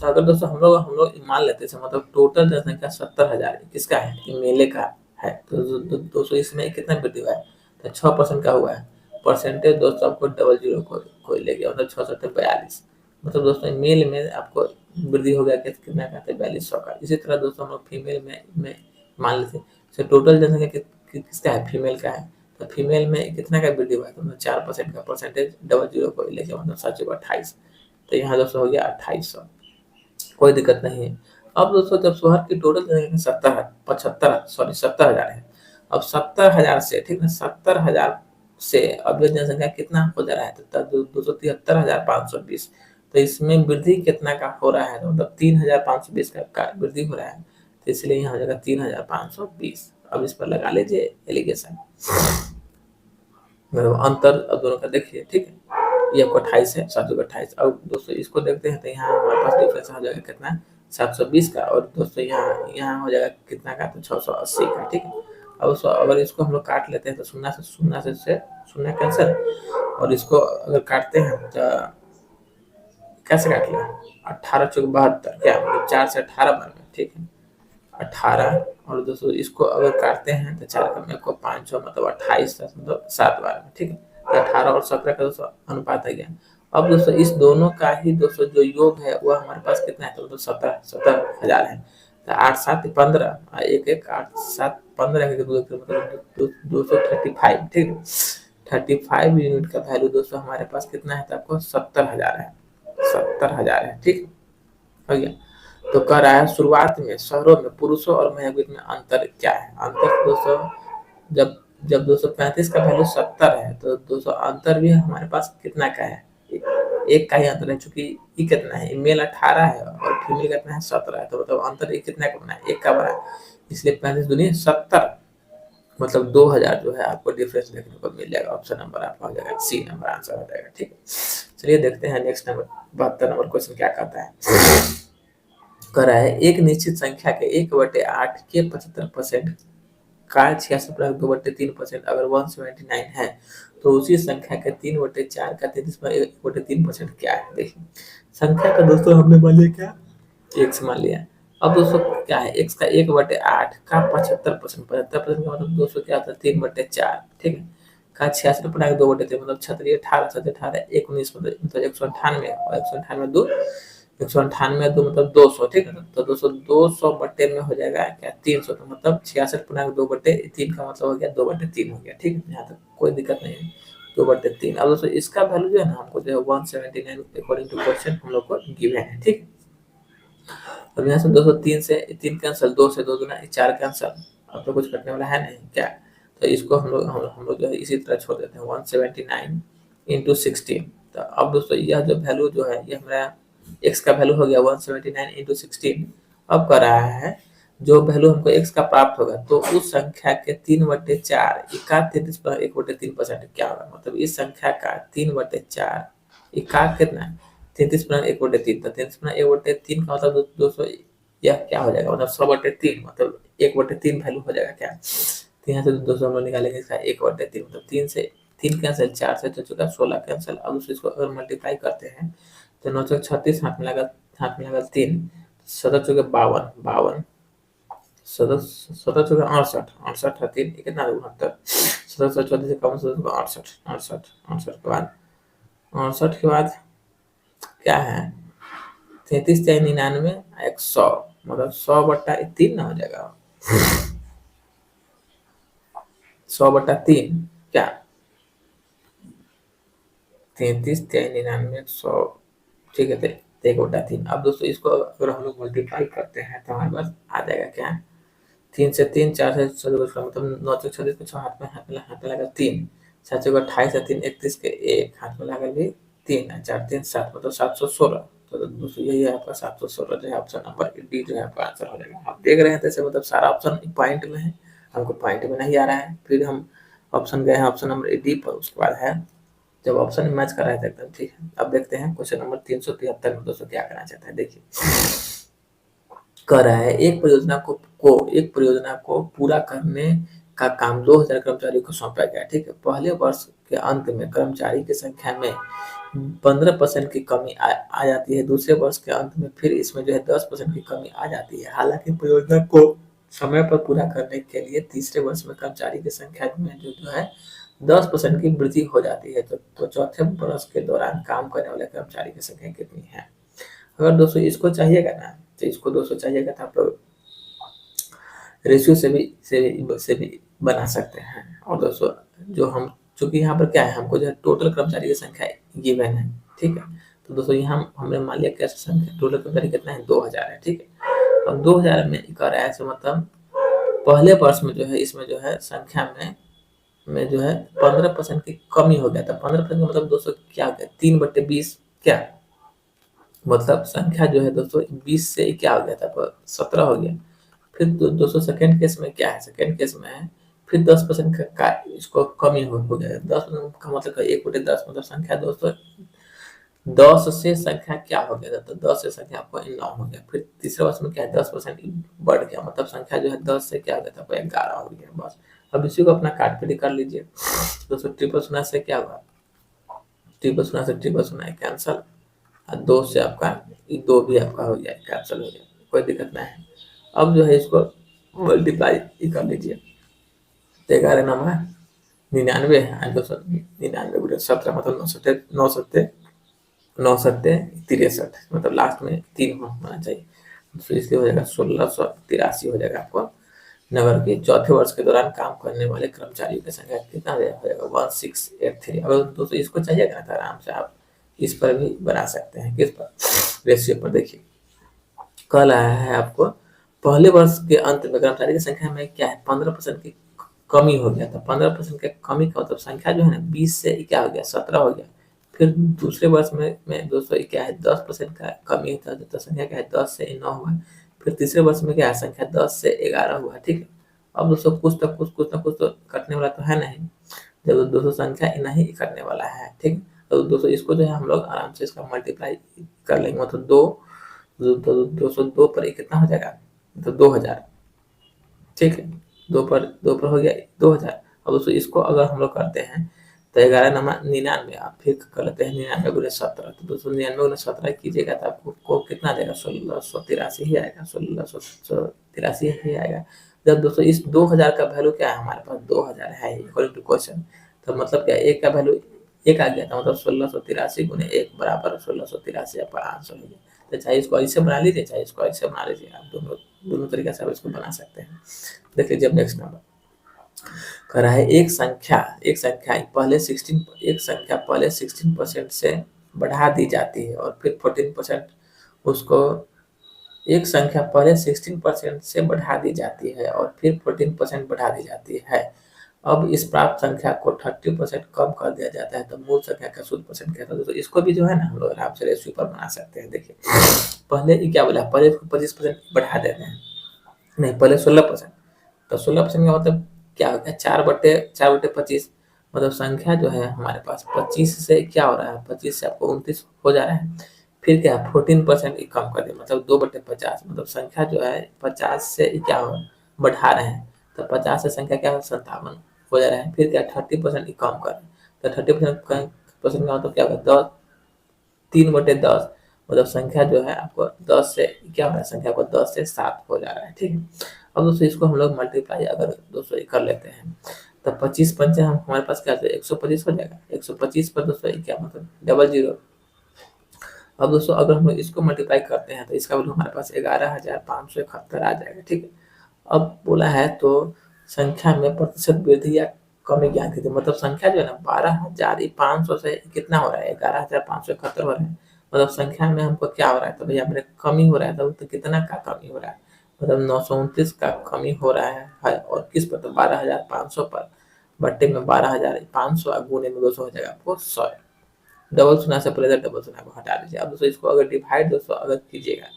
तो अगर दोस्तों हम लोग मान लेते हैं मतलब टोटल जनसंख्या 70,000 किसका है कि मेले का है, तो दोस्तों इसमें कितना वृद्धि हुआ है तो 6% का हुआ है। परसेंटेज दोस्तों आपको 00 को ले गया, मतलब 6×42, मतलब दोस्तों मेल में आपको वृद्धि हो गया कितना का 4200 का। इसी तरह दोस्तों हम लोग फीमेल में मान लेते हैं टोटल जनसंख्या किसका है फीमेल का है, तो फीमेल में कितना का वृद्धि हुआ है तो मतलब 4% का, परसेंटेज 00 को लेके मतलब 7/28, तो यहाँ दोस्तों हो गया 2800, कोई दिक्कत नहीं है। अब दोस्तों जब शहर की टोटल जनसंख्या 70,000 है, अब 70,000 से ठीक है 70,000 से अब ये जनसंख्या कितना हो जा रहा है तो 273,520, तो इसमें वृद्धि कितना का हो रहा है तो मतलब 3,520 का वृद्धि हो रहा है, तो इसलिए यहाँ हो जाएगा 3,520। अब इस पर लगा लीजिए एलिगेशन, अंतर अब दोनों का देखिए, ठीक है। ये आपको 28 है 7/28। अब दोस्तों इसको देखते हैं तो यहाँ हमारे पास डिफरेंस हो जाएगा कितना 720 का, और दोस्तों यहाँ यहाँ हो जाएगा कितना का तो 680 का, ठीक है। अब अगर इसको हम लोग काट लेते हैं तो शून्य कैंसिल, और इसको अगर काटते हैं तो कैसे काट लें 18×72 क्या मतलब 4 से 18 बार में, ठीक है 18। और दोस्तों इसको अगर काटते हैं तो 4 का को 5 मतलब 28 मतलब 7 बार में, ठीक है। तो 18 और 17 का दोस्तों अनुपात है गया। अब दोस्तों इस दोनों का ही दोस्तों जो योग है वो हमारे पास कितना है तो दोस्तों 70,000 है। तो 8 7 15 एक एक 8 7 15 के मतलब 235, ठीक है। 35 यूनिट का वैल्यू दोस्तों हमारे पास कितना है तो आपको 70,000 है, 70,000 है, ठीक हो गया। तो कह रहा है शुरुआत में शहरों में पुरुषों और महिला के बीच में अंतर क्या है। अंतर दोस्तों जब जब 235 का वैल्यू 70 है तो दोस्तों अंतर भी हमारे पास कितना का है एक का ही अंतर है, चूंकि ये कितना है मेल 18 है और फीमेल कितना है 17 है, तो मतलब अंतर ये कितना का बना है एक का बना है, इसलिए 35 दूनी 70 मतलब 2000 जो है आपको डिफरेंस देखने को मिल जाएगा। ऑप्शन नंबर आपका हो जाएगा सी नंबर आंसर हो जाएगा, ठीक है। चलिए देखते हैं नेक्स्ट नंबर 72 नंबर क्वेश्चन क्या कहता है। कर रहा है एक निश्चित संख्या के 1/8 के 75% का 66+2/3% अगर 179 है तो उसी संख्या के 3/4 का 33.1/3% क्या है। देखिए संख्या का दोस्तों हमने मान लिया क्या x मान लिया। अब दोस्तों क्या है x का 1/8 का 75%, 75% का मतलब दोस्तों क्या होता है 3/4, ठीक है का 66/2/3 मतलब 18 18 एक 19 मतलब 198 और 198 2 198 2 मतलब 200, ठीक है। तो दोस्तों 200 बट्टे में हो जाएगा क्या 300, तो मतलब 66/2/3 का मतलब हो गया 2/3 हो गया, ठीक है। यहाँ तक कोई दिक्कत नहीं है 2/3। अब दोस्तों इसका वैल्यू जो है ना हमको जो है 179 अकॉर्डिंग टू क्वेश्चन हम लोग को गिवन है, ठीक है। अब यहाँ से 203 से 3 कैंसिल, 2 से 2 दूना 4 कैंसिल, अब तो कुछ कटने वाला है नहीं क्या, तो इसको हम लोग जो है इसी तरह छोड़ देते हैं 179 × 16। तो अब दोस्तों यह जो वैल्यू जो है ये हमारा x का वैल्यू हो गया 179 × 16। अब कर रहा है जो वैल्यू हमको x का प्राप्त होगा तो उस संख्या के 3/4 इका 33.1/3% क्या होगा, मतलब इस संख्या का 3/4 इका कितना 33.1/3, तो 33.1/3 का मतलब दोस्तों यह क्या हो जाएगा, मतलब 100/3, मतलब 1/3 वैल्यू हो जाएगा क्या। तो यहाँ से 200 हम लोग निकालेंगे इसका 1/3, मतलब 3 से 3 कैंसिल, 4 से तो चुका 16 कैंसिल। अब इसको अगर मल्टीप्लाई करते हैं तो 936 हाथ में लगा 3, 17 चौके 52, 52, 17 चौके 68, 68 है 3, कितना 69, 17 से कम 68, 68, 68 के बाद 68 के बाद क्या है, 33 चाहे 99, 100, मतलब 100/3 ना हो जाएगा, 100/3 क्या, 33 चाहे 99, 100, ठीक है। तो 1/3। अब दोस्तों इसको अगर हम लोग मल्टीप्लाई करते हैं तो हमारे पास आ जाएगा क्या, 3 से 3, 4 से 6, मतलब 936 को 6 हाथ में लगा 3, 7 को 28 है 3, 31 के 1 हाथ में लगा भी 3, 4 3 7, मतलब 716। तो दोस्तों यही है आपका 716 जो है ऑप्शन नंबर डी जो है आपका आंसर हो जाएगा। आप देख रहे हैं जैसे मतलब सारा ऑप्शन पॉइंट में है, हमको पॉइंट में नहीं आ रहा है, फिर हम ऑप्शन गए हैं ऑप्शन नंबर डी पर, उसके बाद है जब ऑप्शन मैच कर रहा है एकदम ठीक है। अब देखते हैं क्वेश्चन नंबर 373 में दोस्तों क्या करना चाहता है, देखिए कह रहा है एक परियोजना को पूरा करने का काम 2000 कर्मचारियों को सौंपा गया, ठीक है। पहले वर्ष के अंत में कर्मचारी की संख्या में 15% की कमी आ जाती है, दूसरे वर्ष के अंत में फिर इसमें जो है 10% की कमी आ जाती है। हालांकि परियोजना को समय पर पूरा करने के लिए तीसरे वर्ष में कर्मचारी की संख्या में जो है 10% की वृद्धि हो जाती है। तो चौथे वर्ष के दौरान काम करने वाले कर्मचारी की संख्या कितनी है। अगर दोस्तों इसको चाहिएगा ना, तो इसको दोस्तों चाहिएगा तो आप लोग रेशियो से भी बना सकते हैं। और दोस्तों जो हम चूंकि यहाँ पर क्या है, हमको जो है टोटल कर्मचारी की संख्या गिवन है, ठीक है। तो दोस्तों यहाँ हमने मान लिया क्या संख्या, टोटल कर्मचारी कितना है 2000 है, ठीक है। अब 2000 में कर रहा है ऐसे, मतलब पहले वर्ष में जो है इसमें जो है संख्या में जो है 15% की कमी हो गया था। 15% का मतलब दोस्तों क्या हो गया, 3/20 क्या, मतलब संख्या जो है दोस्तों 20 से क्या हो गया था, 17 हो गया। फिर दोस्तों सेकेंड केस में क्या है, सेकेंड केस में है फिर 10% का इसको कमी हो गया। 10% का मतलब 1/10, मतलब संख्या दोस्तों 10 से संख्या क्या हो गया था, तो 10 से संख्या आपको 9 हो गया। फिर तीसरे वर्ष में क्या है 10% बढ़ गया, मतलब संख्या जो है 10 से क्या हो गया था 11 हो गया, बस। अब इसी को अपना काट पीट कर लीजिए दोस्तों, ट्रिपल शून्य से क्या हुआ, ट्रिपल शून्य से ट्रिपल शून्य कैंसल, और 2 से आपका 2 भी आपका हो गया कैंसिल हो गया, कोई दिक्कत नहीं है। अब जो है इसको मल्टीप्लाई कर लीजिए, तो 11 नंबर 99 है, 299 गुणे 17, मतलब 9 7 मतलब लास्ट में 3 होना चाहिए, तो इसलिए हो जाएगा 1683 हो जाएगा आपको। नगर के चौथे वर्ष के दौरान काम करने वाले कर्मचारियों की संख्या कितना हो जाएगा 1683। अगर दोस्तों इसको चाहिएगा तो आराम से आप इस पर भी बना सकते हैं, किस पर, रेशियो पर। देखिए कल आया है आपको पहले वर्ष के अंत में कर्मचारी की संख्या में क्या है 15% की कमी हो गया था। 15% के कमी का मतलब संख्या जो है ना 20 से क्या हो गया 17 हो गया। फिर दूसरे वर्ष में दोस्तों क्या है 10% का कमी था, तो संख्या क्या है 10 से 9 हुआ। फिर तीसरे वर्ष में क्या है संख्या 10 से 11 हुआ, ठीक है। अब दोस्तों कुछ तो कटने वाला तो है नहीं, जब दोस्तों संख्या नहीं कटने वाला है, ठीक है। तो दोस्तों इसको जो है हम लोग आराम से इसका मल्टीप्लाई कर लेंगे, मतलब 202 पर कितना हो जाएगा, तो 2000, ठीक है। 2 पर हो गया 2000। अब दोस्तों इसको अगर हम लोग करते हैं तो 11 नंबर 99, आप फिर कर लेते हैं 99 गुणे 17, तो दोस्तों 99 गुणे 17 कीजिएगा तो आपको कितना आ जाएगा 1683 ही आएगा, 1683 ही आएगा। जब दोस्तों इस 2000 का वैल्यू क्या है हमारे पास 2000 है अकॉर्डिंग टू क्वेश्चन, तो मतलब क्या एक का वैल्यू एक आ गया था, मतलब 1683 गुणे 1 बराबर 1683 आपका आंसर हो गया। तो चाहे इसको ऐसे बना लीजिए, चाहे इसको ऐसे बना लीजिए, आप दोनों दोनों तरीके से आप इसको बना सकते हैं। देख लीजिए अब नेक्स्ट नंबर कह रहा है एक संख्या पहले 16% से बढ़ा दी जाती है और फिर 14% उसको, एक संख्या पहले 16% से बढ़ा दी जाती है और फिर 14% बढ़ा दी जाती है। अब इस प्राप्त संख्या को 30% कम कर दिया जाता है, तो मूल संख्या का शुद्ध परसेंट क्या था। तो इसको भी जो है ना हम लोग आराम से रेशियो पर बना सकते हैं। देखिए पहले ये क्या बोला, पहले इसको 25% बढ़ा देते हैं, नहीं पहले 16%, तो 16% का मतलब क्या हो गया 4/25, मतलब संख्या जो है हमारे पास 25 से क्या हो रहा है, 25 से आपको 29 हो जा रहा है। फिर क्या है 14% ही कम कर दिया, मतलब 2/50, मतलब संख्या जो है 50 से क्या हो बढ़ा रहे हैं, तो 50 से संख्या क्या हो 57 हो जा रहा है। फिर क्या 30% ही कम कर रहे हैं, तो 30% परसेंट का मतलब क्या होगा 10, 3/10, मतलब संख्या जो है आपको 10 से क्या हो रहा है, संख्या को 10 से 7 हो जा रहा है, ठीक है। अब दोस्तों इसको हम लोग मल्टीप्लाई अगर दोस्तों कर लेते हैं, तो 25 पंचे हम हमारे पास क्या 125 हो जाएगा। 125 पर दोस्तों क्या मतलब डबल जीरो। अब दोस्तों अगर हम लोग इसको मल्टीप्लाई करते हैं तो इसका वैल्यू हमारे पास 11,571 आ जाएगा, ठीक है। अब बोला है तो संख्या में प्रतिशत वृद्धि या कमी ज्ञात कीजिए, मतलब संख्या जो है ना 12,500 से कितना हो रहा है 11,571 हो रहा है, मतलब संख्या में हमको क्या हो रहा है, तो भैया मेरे कमी हो रहा है, तो कितना का कमी हो रहा है, मतलब 929 का कमी हो रहा है। और किस पर, तो 12,500 पर, बट्टे में 12,500 गुने में 200 हो जाएगा आपको 100। डबल शून्य से पहले डबल शून्य को हटा दीजिए। अब दोस्तों इसको अगर डिवाइड दोस्तों अगर कीजिएगा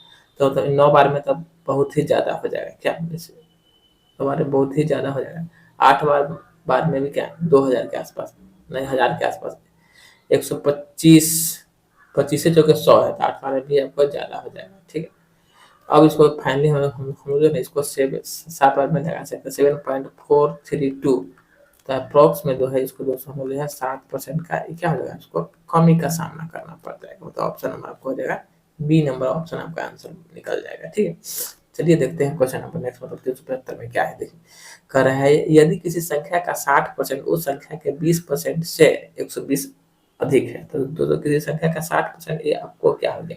तो मतलब 9 बार में तब बहुत ही ज्यादा हो जाएगा, क्या हमारे बहुत ही ज्यादा हो जाएगा। 8 बार बार में भी क्या 2000 के आसपास, नहीं 1000 के आसपास। 125, 25 से चौके 100 है, तो 8 बार में भी आपको ज्यादा हो जाएगा, ठीक है। अब इसको फाइनली हम जो है इसको 7 बार में लगा सकते हैं, 7.432, तो अप्रोक्स में जो है इसको दोस्तों हम जो है 7% का क्या हो जाएगा, इसको कमी का सामना करना पड़ता है, मतलब ऑप्शन नंबर आपको हो जाएगा बी नंबर ऑप्शन आपका आंसर निकल जाएगा, ठीक है। चलिए देखते हैं क्वेश्चन नंबर नेक्स्ट, मतलब 375 में क्या है। देखिए कह रहा है यदि किसी संख्या का 60% उस संख्या के 20% से 120 अधिक है, तो किसी संख्या का 60% ये आपको क्या हो गया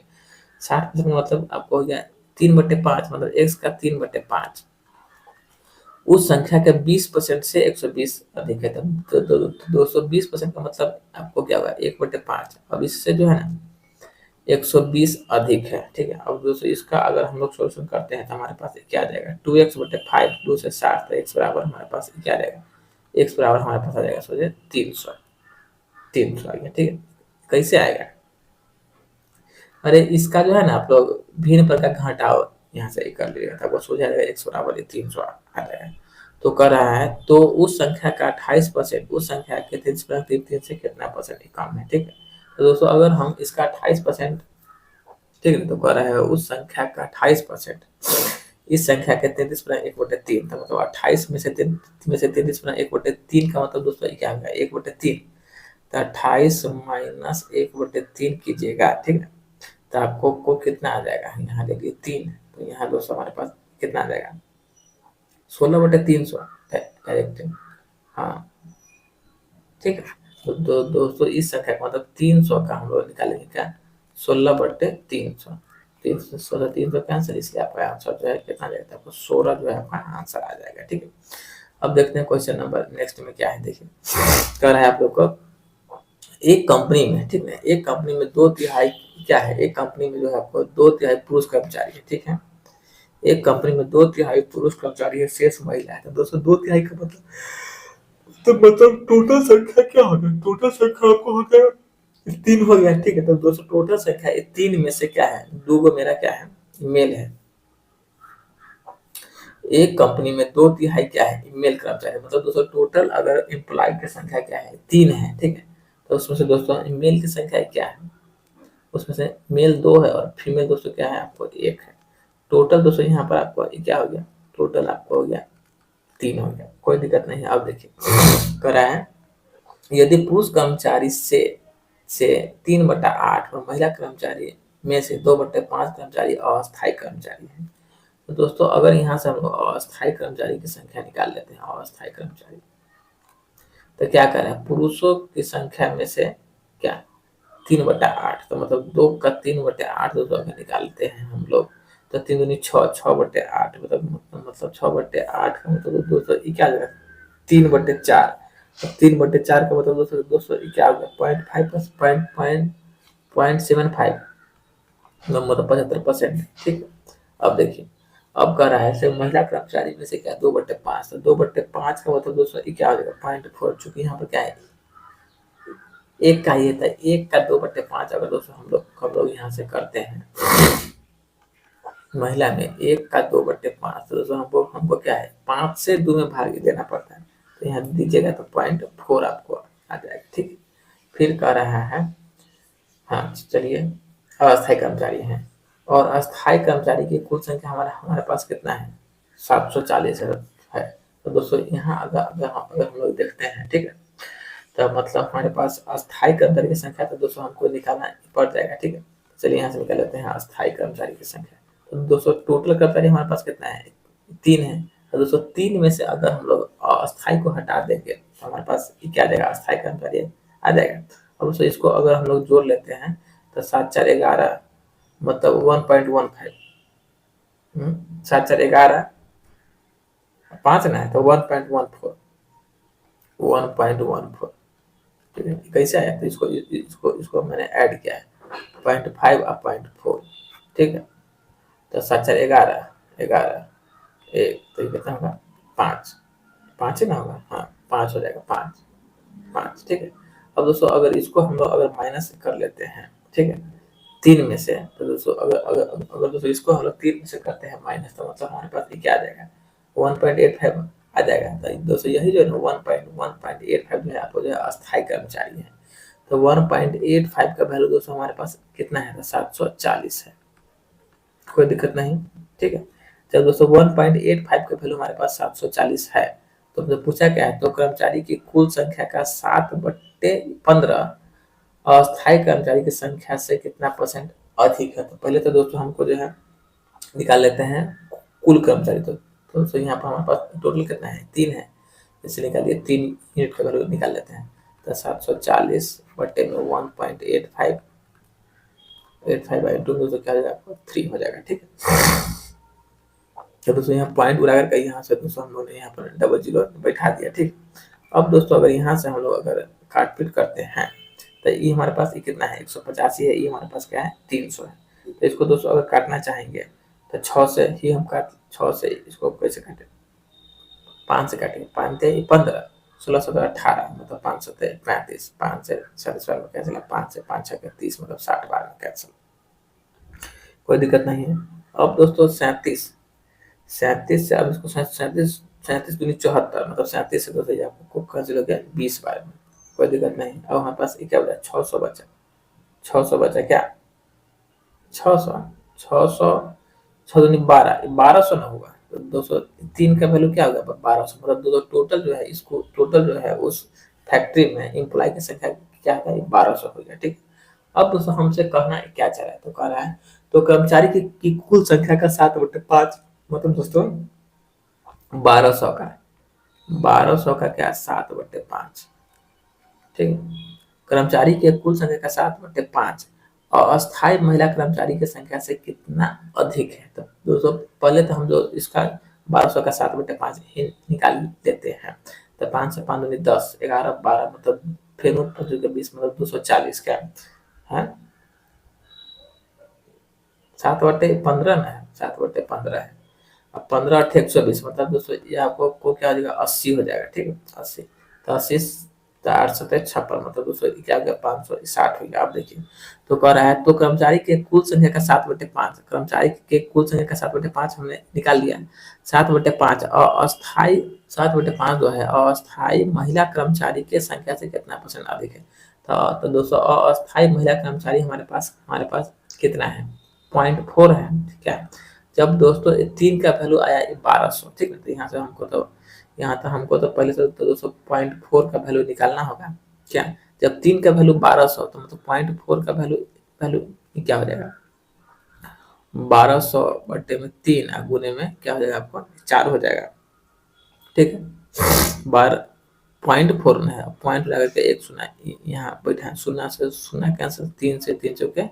60% मतलब आपको हो गया 3/5, मतलब x का 3/5 उस संख्या के 20% से 120 अधिक है, तो 220% का मतलब आपको क्या होगा 1/5। अब इससे जो है ना 120 अधिक है, ठीक है। अब दोस्तों इसका अगर हम लोग सोल्यूशन करते हैं तो हमारे पास क्या आ जाएगा 2x/5, 2 से 60, तो x बराबर हमारे पास क्या आ जाएगा, x बराबर हमारे पास आ जाएगा सोचिए 300, 300 आ गया, ठीक है। कैसे आएगा, अरे इसका जो है ना आप लोग भिन्न पर का घटाव यहाँ से कर लीजिएगा, तब वो सोच जाएगा x बराबर 300 आ जाएगा। तो कर रहा है तो उस संख्या का 28% उस संख्या के 3 से कितना परसेंट कम है, ठीक है। तो दोस्तों अगर हम इसका 28%, ठीक है, तो कह रहा है उस संख्या का 28% इस संख्या के 33/1/3, तो मतलब 28 में से 33/1/3 का मतलब दोस्तों क्या होगा 1/3, तो 28 माइनस 1/3 कीजिएगा, ठीक है, तो आपको को कितना आ जाएगा, यहाँ देखिए 3, तो यहाँ दोस्तों हमारे पास कितना आ जाएगा 16/300 डायरेक्ट, हाँ ठीक है। तो दोस्तों इस संख्या का मतलब 300 का हम लोग निकालेंगे क्या 16/300, 300 कैंसिल, इसलिए आपका आंसर जो है कितना जाएगा आपको 16 जो है आपका आंसर आ जाएगा, ठीक है। अब देखते हैं क्वेश्चन नंबर नेक्स्ट में क्या है। देखिए कह रहा है आप लोग को एक कंपनी में, ठीक है, एक कंपनी में 2/3 क्या है, एक कंपनी में जो है आपको 2/3 पुरुष कर्मचारी है, ठीक है। एक कंपनी में 2/3 पुरुष कर्मचारी है, शेष महिला है, तो दोस्तों 2/3 का मतलब, तो मतलब टोटल संख्या क्या हो गया, टोटल संख्या आपको हो गया 3 हो गया, ठीक है। तो दोस्तों टोटल संख्या 3 में से क्या है 2 गो मेरा क्या है मेल है। एक कंपनी में 2/3 क्या है मेल कर्मचारी, मतलब दोस्तों टोटल अगर एम्प्लॉय की संख्या क्या है 3 है, ठीक है। तो उसमें से दोस्तों मेल की संख्या क्या है, उसमें से मेल 2 है और फीमेल दोस्तों क्या है आपको 1 है। टोटल दोस्तों यहाँ पर आपको क्या हो गया, टोटल आपको हो गया 3 हो गया, कोई दिक्कत नहीं है। अब देखिए करा है यदि पुरुष कर्मचारी से 3/8 और महिला कर्मचारी में से 2/5 कर्मचारी अस्थायी कर्मचारी है, तो दोस्तों अगर यहाँ से हम लोग अस्थायी कर्मचारी की संख्या निकाल लेते हैं, अस्थायी कर्मचारी, तो क्या करें पुरुषों की संख्या में से क्या 3/8, तो मतलब 2 का 3/8 दोस्तों अगर निकालते हैं हम लोग, तो 3 दूनी 6, 6/8 मतलब 6/8 का मतलब दोस्तों क्या आ जाएगा 3/4, 3/4 का मतलब दोस्तों क्या हो गया 0.5 प्लस 0.75, मतलब 75%, ठीक है। अब देखिए अब कह रहा है महिला कर्मचारी में से क्या 2/5, तो 2/5 का मतलब दोस्तों क्या हो जाएगा 0.4, चूंकि यहाँ पर क्या है एक का ये था, एक का 2/5 अगर दोस्तों हम लोग यहाँ से करते हैं महिला में एक का 2/5, तो दोस्तों हमको क्या है 5 से 2 में भाग देना पड़ता है, तो यहाँ दीजिएगा तो 0.4 आपको आ जाएगा, ठीक। फिर कह रहा है हाँ चलिए अस्थायी कर्मचारी हैं और अस्थायी कर्मचारी की कुल संख्या हमारे हमारे पास कितना है 740 है। तो दोस्तों यहाँ अगर हम लोग देखते हैं, ठीक है, तो मतलब हमारे पास अस्थायी कर्मचारी की संख्या तो दोस्तों हमको निकालना पड़ जाएगा, ठीक है। चलिए यहाँ से निकाल लेते हैं अस्थायी कर्मचारी की संख्या। तो दोस्तों टोटल कर्मचारी हमारे पास कितना है 3 है। तो दोस्तों 3 में से अगर हम लोग अस्थायी को हटा देंगे तो हमारे पास क्या आ जाएगा, अस्थायी कर्मचारी आ जाएगा। अब दोस्तों इसको अगर हम लोग जोड़ लेते हैं तो 7 4 11 मतलब 1.15, 7 4 11 5 ना है तो 1.14, 1.14, ठीक है। कैसे आया, तो इसको इसको इसको मैंने ऐड किया है 0.5 और 0.4, ठीक है। तो 7 4 11 11 1 तो ये कितना होगा 5, 5 ही ना होगा, हाँ 5 हो जाएगा, 5 5, ठीक है। अब दोस्तों अगर इसको हम लोग अगर माइनस कर लेते हैं, ठीक है, 3 में से, तो दोस्तों अगर अगर अगर दोस्तों इसको हम लोग 3 में से करते हैं माइनस, तो मतलब हमारे पास ये क्या आ जाएगा 1.85 आ जाएगा। तो दोस्तों यही जो है ना 1.85 जो है आपको जो है अस्थायी कर्मचारी है। तो 1.85 का वैल्यू दोस्तों हमारे पास कितना है, तो 740 है, कोई दिक्कत नहीं, ठीक है। जब दोस्तों 1.85 का वैल्यू हमारे पास 740 है, तो हमसे पूछा क्या है, तो कर्मचारी की कुल संख्या का 7/15 अस्थायी कर्मचारी की संख्या से कितना परसेंट अधिक है। तो पहले तो दोस्तों हमको जो है निकाल लेते हैं कुल कर्मचारी। तो दोस्तों यहाँ पर हमारे पास टोटल कितना है 3 है, इससे निकालिए 3 यूनिट का वैल्यू निकाल लेते हैं। तो 740 बटे में 1.85 बाई 2 दोस्तों क्या हो जाएगा आपको 3 हो जाएगा, ठीक है। तो दोस्तों यहाँ पॉइंट उड़ा करके यहाँ से दोस्तों हम लोग ने यहाँ पर डबल जीरो बैठा दिया, ठीक। अब दोस्तों अगर यहाँ से हम लोग अगर काट पीट करते हैं तो ये हमारे पास ये कितना है 185 है, ये हमारे पास क्या है 300 है। तो इसको दोस्तों अगर काटना चाहेंगे तो 6 से ही हम काट, 6 से इसको कैसे काटे, 5 से काटेंगे, 5 से 15 16 17 18 मतलब 5 से 35, 5 से 37 बार में कैंसिल, 5 से 5 6 30 मतलब 60 बार में कैंसिल, कोई दिक्कत नहीं है। अब दोस्तों 37 से अब इसको 37 37 दूनी 74 मतलब 37 से दोस्तों आपको कैंसिल हो गया 20 बार में, कोई दिक्कत नहीं। अब हमारे पास क्या बचा 600 बचा, 600 बचा क्या 600 600 6 दूनी 12 1200 ना होगा, तो 203 का वैल्यू क्या होगा 1200 मतलब दोस्तों टोटल जो है इसको टोटल जो है उस फैक्ट्री में एम्प्लॉय की संख्या क्या है 1200 हो गया, ठीक। अब दोस्तों हमसे कहना क्या चाह रहा है, तो कह रहा है तो कर्मचारी की कुल संख्या का 7/5 मतलब दोस्तों 1200 का 1200 का क्या 7/5, ठीक है। कर्मचारी के कुल संख्या का 7/5 और अस्थायी महिला कर्मचारी की संख्या से कितना अधिक है। तो दोस्तों पहले तो हम जो इसका 1200 का 7/5 ही निकाल लेते हैं। तो 5 से 5 दूनी 10 11 12 मतलब फिर 20 मतलब 240 का है 7/15 ना है 7/15 है। अब 15 8 120 मतलब दोस्तों ये आपको क्या हो जाएगा 80 हो जाएगा, ठीक है 80। तो 80 8 7 56 मतलब दोस्तों क्या हो गया 560 हो गया। आप देखिए तो कह रहा है तो कर्मचारी के कुल संख्या का 7/5 कर्मचारी के कुल संख्या का 7/5 हमने निकाल लिया 7/5 और अस्थायी 7/5 जो है अस्थायी महिला कर्मचारी के संख्या से कितना परसेंट अधिक है। तो दोस्तों अस्थायी महिला कर्मचारी हमारे पास कितना है 0.4 है, ठीक है। जब दोस्तों 3 का वैल्यू आया 1200, ठीक है, तो यहाँ तो हमको तो पहले से तो दोस्तों 0.4 का वैल्यू निकालना होगा क्या। जब 3 का वैल्यू 1200 तो मतलब 0.4 का वैल्यू वैल्यू क्या हो जाएगा 1200 बटे में 3 गुने में क्या हो जाएगा आपको 4 हो जाएगा, ठीक है। 0.4 है पॉइंट लगा के 1 शून्य यहाँ बैठा शून्य से शून्य कैंसिल 3 से 3 चौके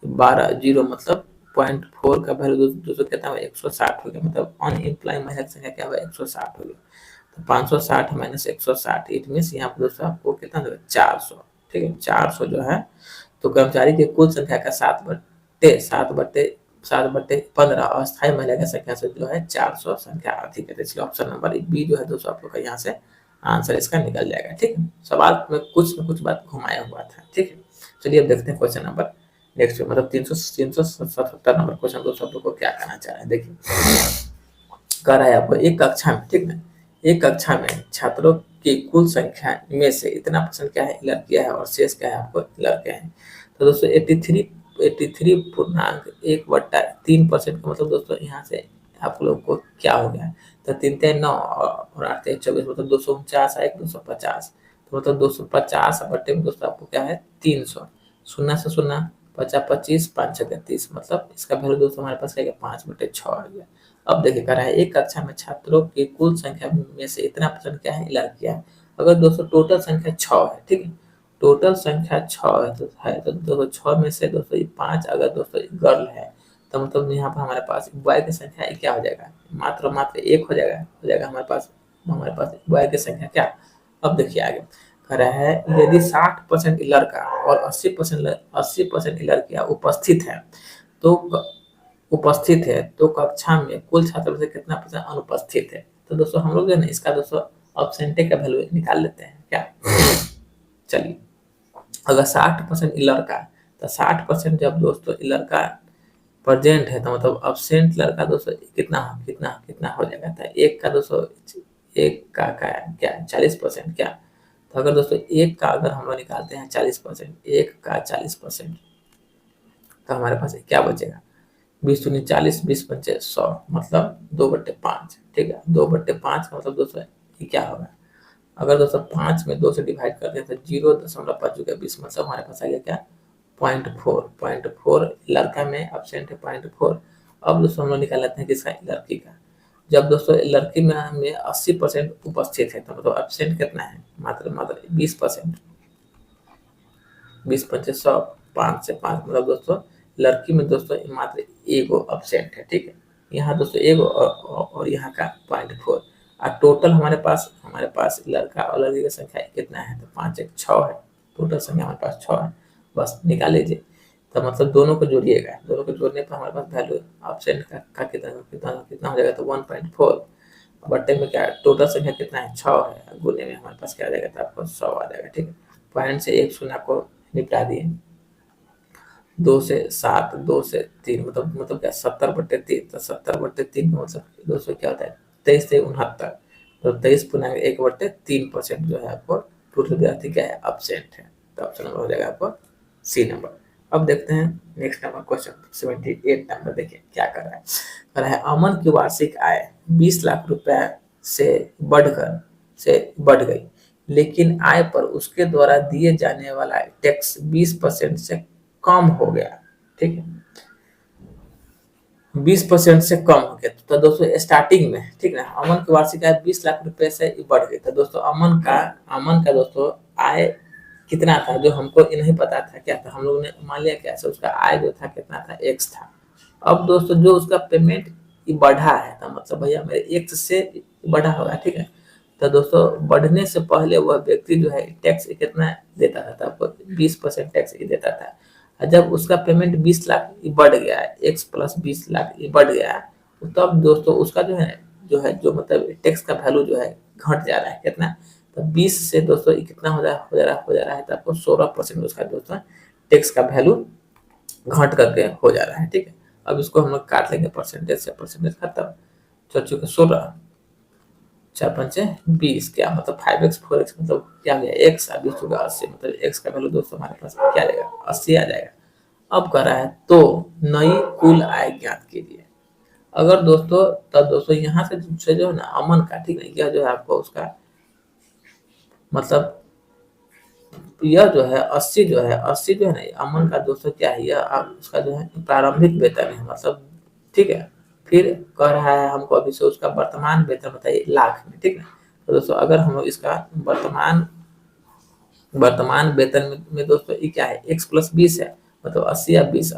12 जीरो मतलब 0.4 का वैल्यू दोस्तों कितना हुआ 160 हो गया मतलब अनएम्प्लॉय महिला की संख्या क्या हुआ 160 हो गया। तो 560 माइनस 160 इट मीन्स यहाँ पर दोस्तों आपको कितना देगा 400, ठीक है 400 जो है। तो कर्मचारी की कुल संख्या का 7/15 अस्थायी महिला की संख्या से जो है 400 संख्या अधिक है। तो इसलिए ऑप्शन नंबर बी जो है दोस्तों आप लोग का यहाँ से आंसर इसका निकल जाएगा, ठीक है। सवाल में कुछ न कुछ बात घुमाया हुआ था, ठीक है। चलिए अब देखते हैं क्वेश्चन नंबर नेक्स्ट मतलब 377 नंबर क्वेश्चन दोस्तों आप लोग को क्या कहना चाह रहे हैं। देखिए कह रहा है आपको एक कक्षा में, ठीक है, एक कक्षा में छात्रों की कुल संख्या में से इतना परसेंट क्या है लड़कियां है और शेष क्या है आपको लड़के हैं। तो दोस्तों 83 83.1/3% का मतलब दोस्तों यहाँ से आप लोग को क्या हो गया, तो 3 3 9 और 8 3 24 मतलब 249 आए 250, तो मतलब 250 बट्टे में दोस्तों आपको क्या है 300, शून्य से शून्य 50 25 5 6 30 मतलब इसका वैल्यू दोस्तों हमारे पास क्या है 5/6 आ गया। अब देखिए कह रहा है एक कक्षा में छात्रों की कुल संख्या में से इतना परसेंट क्या है लड़कियां, अगर दोस्तों टोटल संख्या 6 है, ठीक है, टोटल संख्या 6 है तो दोस्तों 6 में से दोस्तों 5 अगर दोस्तों गर्ल है, तो मतलब यहाँ पर हमारे पास बॉय की संख्या क्या हो जाएगा, मात्र एक हो जाएगा हमारे पास बॉय की संख्या क्या। अब देखिए आगे कह रहा है यदि 60% लड़का और 80% लड़कियां उपस्थित है तो कक्षा में कुल छात्रों से कितना परसेंट अनुपस्थित है। तो दोस्तों हम लोग जो है ना इसका दोस्तों ऑप्शनटे का वैल्यू निकाल लेते हैं क्या। चलिए अगर 60% लड़का, तो 60% जब दोस्तों लड़का प्रेजेंट है तो मतलब अब्सेंट लड़का दोस्तों कितना कितना कितना हो जाएगा था एक का दोस्तों, एक का क्या 40% क्या, तो अगर दोस्तों एक का अगर हम लोग निकालते हैं 40%, एक का 40%, तो हमारे पास क्या बचेगा 20×40 20×5 100 मतलब 2/5, ठीक है 2/5 का मतलब दोस्तों ये क्या होगा, अगर दोस्तों 5 में 2 से डिवाइड करते हैं तो 0.5 मतलब हमारे पास आ गया क्या 0.4 लड़का में एब्सेंट है 0.4। अब दोस्तों हम लोग निकाल लेते हैं किसका लड़की का, जब दोस्तों लड़की में 80% उपस्थित है तो मतलब एब्सेंट कितना है मात्र 20%, 20×5 5 से 5 मतलब दोस्तों लड़की में दोस्तों मात्र एगो एब्सेंट है, ठीक है यहाँ दोस्तों एगो और यहाँ का 0.4 और टोटल हमारे पास लड़का और लड़की की संख्या कितना है तो 5 1 6 है, टोटल संख्या हमारे पास 6 है, बस निकाल लीजिए। तो मतलब दोनों को जोड़िएगा, दोनों को जोड़ने पर हमारे पास वैल्यू एब्सेंट का कितना हो जाएगा तो 1.4 बट्टे में क्या टोटल संख्या कितना है 6 है, गुने में हमारे पास क्या आ जाएगा तो आपको 100 आ जाएगा, ठीक है पॉइंट से एक शून्य को निपटा दिए, 2 से 7 2 से 3 मतलब क्या 70/3, तो 70/3 का मतलब दोस्तों क्या होता है 23 से 69, तो 23/1/3% जो है आपको टोटल विद्यार्थी क्या है एब्सेंट है, तो ऑप्शन नंबर हो जाएगा आपको सी नंबर। अब देखते हैं नेक्स्ट नंबर क्वेश्चन 78 नंबर, देखिए क्या कर रहा है अमन की वार्षिक आय 20 लाख रुपए से बढ़ गई, लेकिन आय पर उसके द्वारा दिए जाने वाला टैक्स 20% से कम हो गया, ठीक है 20% से कम हो गया, तो दोस्तों स्टार्टिंग में ठीक है अमन की वार्षिक आय 20 लाख रुपए से बढ़ गई, तो दोस्तों अमन का दोस्तों आय कितना था जो हमको नहीं पता था क्या था, हम लोग ने मान लिया कैसे उसका आय जो था कितना था x था। अब दोस्तों जो उसका पेमेंट बढ़ा है तो मतलब भैया मेरे x से बढ़ा होगा, ठीक है तो दोस्तों बढ़ने से पहले वह व्यक्ति जो है टैक्स कितना देता था, आपको 20% टैक्स देता था, और जब उसका पेमेंट 20 लाख बढ़ गया है x प्लस 20 लाख बढ़ गया है, तब दोस्तों उसका जो मतलब टैक्स का वैल्यू जो है घट जा रहा है कितना, तो 20 से दोस्तों कितना हो जा रहा है तो आपको 16% उसका दोस्तों टैक्स का वैल्यू घट करके हो जा रहा है, ठीक है अब इसको हम लोग काट लेंगे परसेंटेज से, परसेंटेज खत्म, चौचू का 16 4 5 20 क्या मतलब 5x 4x मतलब क्या हो गया x और 20 होगा 80, मतलब x का वैल्यू दोस्तों हमारे पास क्या आ जाएगा 80 आ जाएगा। अब कर रहा है तो नई कुल आय ज्ञात कीजिए, अगर दोस्तों तब दोस्तों यहाँ से जो है ना अमन का ठीक है यह जो है आपको उसका मतलब यह जो है 80 जो है ना अमन का दोस्तों क्या है यह उसका जो है प्रारंभिक वेतन है मतलब, ठीक है फिर कह रहा है हमको अभी से उसका वर्तमान वेतन बताइए लाख में, ठीक है तो दोस्तों अगर हम लोग इसका वर्तमान वेतन में दोस्तों ये क्या है x प्लस 20 है मतलब 80 या 20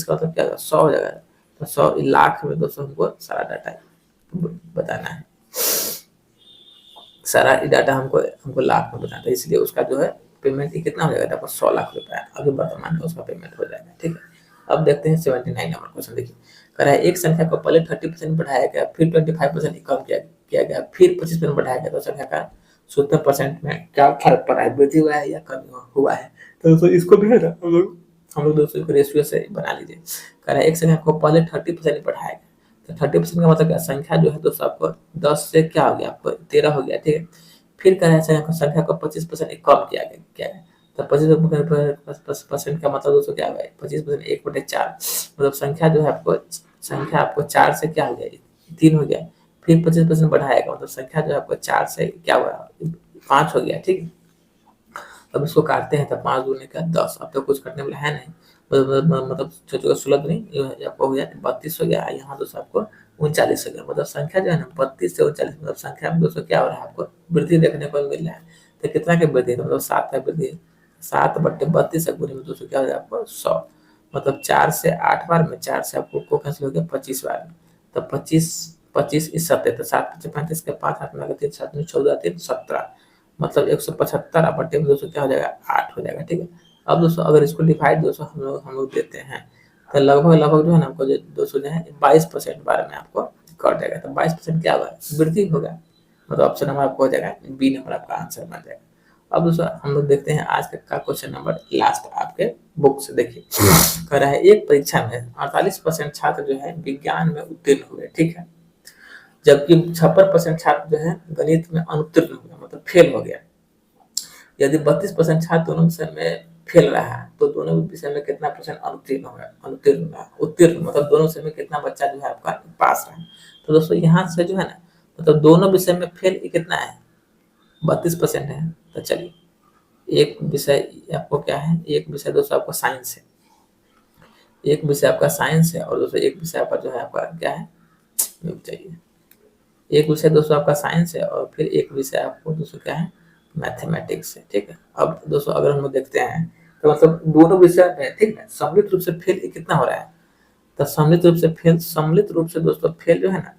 का मतलब क्या होगा 100 हो जाएगा, तो 100 लाख में दोस्तों हमको सारा डाटा बताना है, सारा डाटा हमको लाख में बताना है, इसलिए उसका जो है पेमेंट कितना हो जाएगा आपको 100 लाख रुपया अभी वर्तमान में उसका पेमेंट हो जाएगा, ठीक है। अब देखते हैं 79 नंबर क्वेश्चन, देखिए कह रहा है एक संख्या को पहले 30% बढ़ाया गया, फिर 25% कम किया गया, फिर 25% बढ़ाया गया, तो संख्या का 70% में क्या फर्क पड़ा है, वृद्धि हुआ है या कमी हुआ है, तो दोस्तों इसको भी है ना हम लोग दोस्तों इसको रेशियो से बना लीजिए। कह रहा है एक संख्या को पहले 30% बढ़ाया गया, तो 30% का मतलब क्या संख्या जो है दोस्तों आपको 10 से क्या हो गया आपको 13 हो गया, ठीक है फिर कह रहा है संख्या को 25% कम किया गया, तो 25% का मतलब दोस्तों क्या होगा, 25% 1/4, मतलब संख्या आपको 4 से क्या हो गया, 3 हो गया। फिर 25% बढ़ाएगा, मतलब संख्या जो है आपको 4 से क्या हुआ, 5 हो गया, ठीक है। अब इसको काटते हैं तो 5 दूनी का 10, अब तो कुछ कटने वाला है नहीं, मतलब सोचो 16 दूनी ये आपको हो गया 32 हो गया, यहाँ दोस्तों आपको 39 हो गया। मतलब संख्या जो है ना 32 से 39, मतलब संख्या में दोस्तों क्या हो रहा है, आपको वृद्धि देखने को मिल रहा है। तो कितना की वृद्धि है, मतलब 7 का वृद्धि, 7/32 गुने में दोस्तों क्या हो जाएगा आपको 100, मतलब 4 से 8 बार में, 4 से आपको को कैंसिल हो गया 25 बार में, तो 25 25 इस 70, तो 7/35 के 5 हाथ में लगा 3 7 में 14 3 17, मतलब 175 बटे में दोस्तों क्या हो जाएगा 8 हो जाएगा, ठीक है। अब दोस्तों अगर इसको डिवाइड दोस्तों हम लोग देते हैं, तो लगभग लगभग जो है ना, हमको जो दोस्तों जो है 22% बारे में आपको कट जाएगा। तो 22% क्या होगा, वृद्धि होगा, मतलब ऑप्शन नंबर आपको हो जाएगा बी नंबर आपका आंसर बन जाएगा। अब दोस्तों हम लोग देखते हैं आज का क्वेश्चन नंबर लास्ट आपके बुक से, देखिए कह रहा है एक परीक्षा में 48% छात्र जो है विज्ञान में उत्तीर्ण हुए, ठीक है, जबकि 56% छात्र जो है गणित में अनुत्तीर्ण हुए, मतलब फेल हो गया। यदि 32% छात्र दोनों विषय में फेल रहा है, तो दोनों विषय में कितना परसेंट अनुत्तीर्ण होगा, अनुत्तीर्ण रहा, उत्तीर्ण मतलब दोनों विषय में कितना बच्चा जो है आपका पास रहा। तो दोस्तों यहाँ से जो है ना, मतलब दोनों विषय में फेल कितना है, 32% है। तो चलिए एक विषय आपको क्या है, एक विषय दोस्तों आपको साइंस है, एक विषय आपका साइंस है, और दोस्तों एक विषय आपका जो है आपका क्या है, चाहिए, एक विषय दोस्तों आपका साइंस है, और फिर एक विषय आपको दोस्तों क्या है, मैथमेटिक्स है, ठीक है। अब दोस्तों अगर हम लोग देखते हैं, तो मतलब दोनों विषय में, ठीक है, सम्मिलित रूप से फेल कितना हो रहा है, तो सम्मिलित रूप से दोस्तों फेल जो है ना,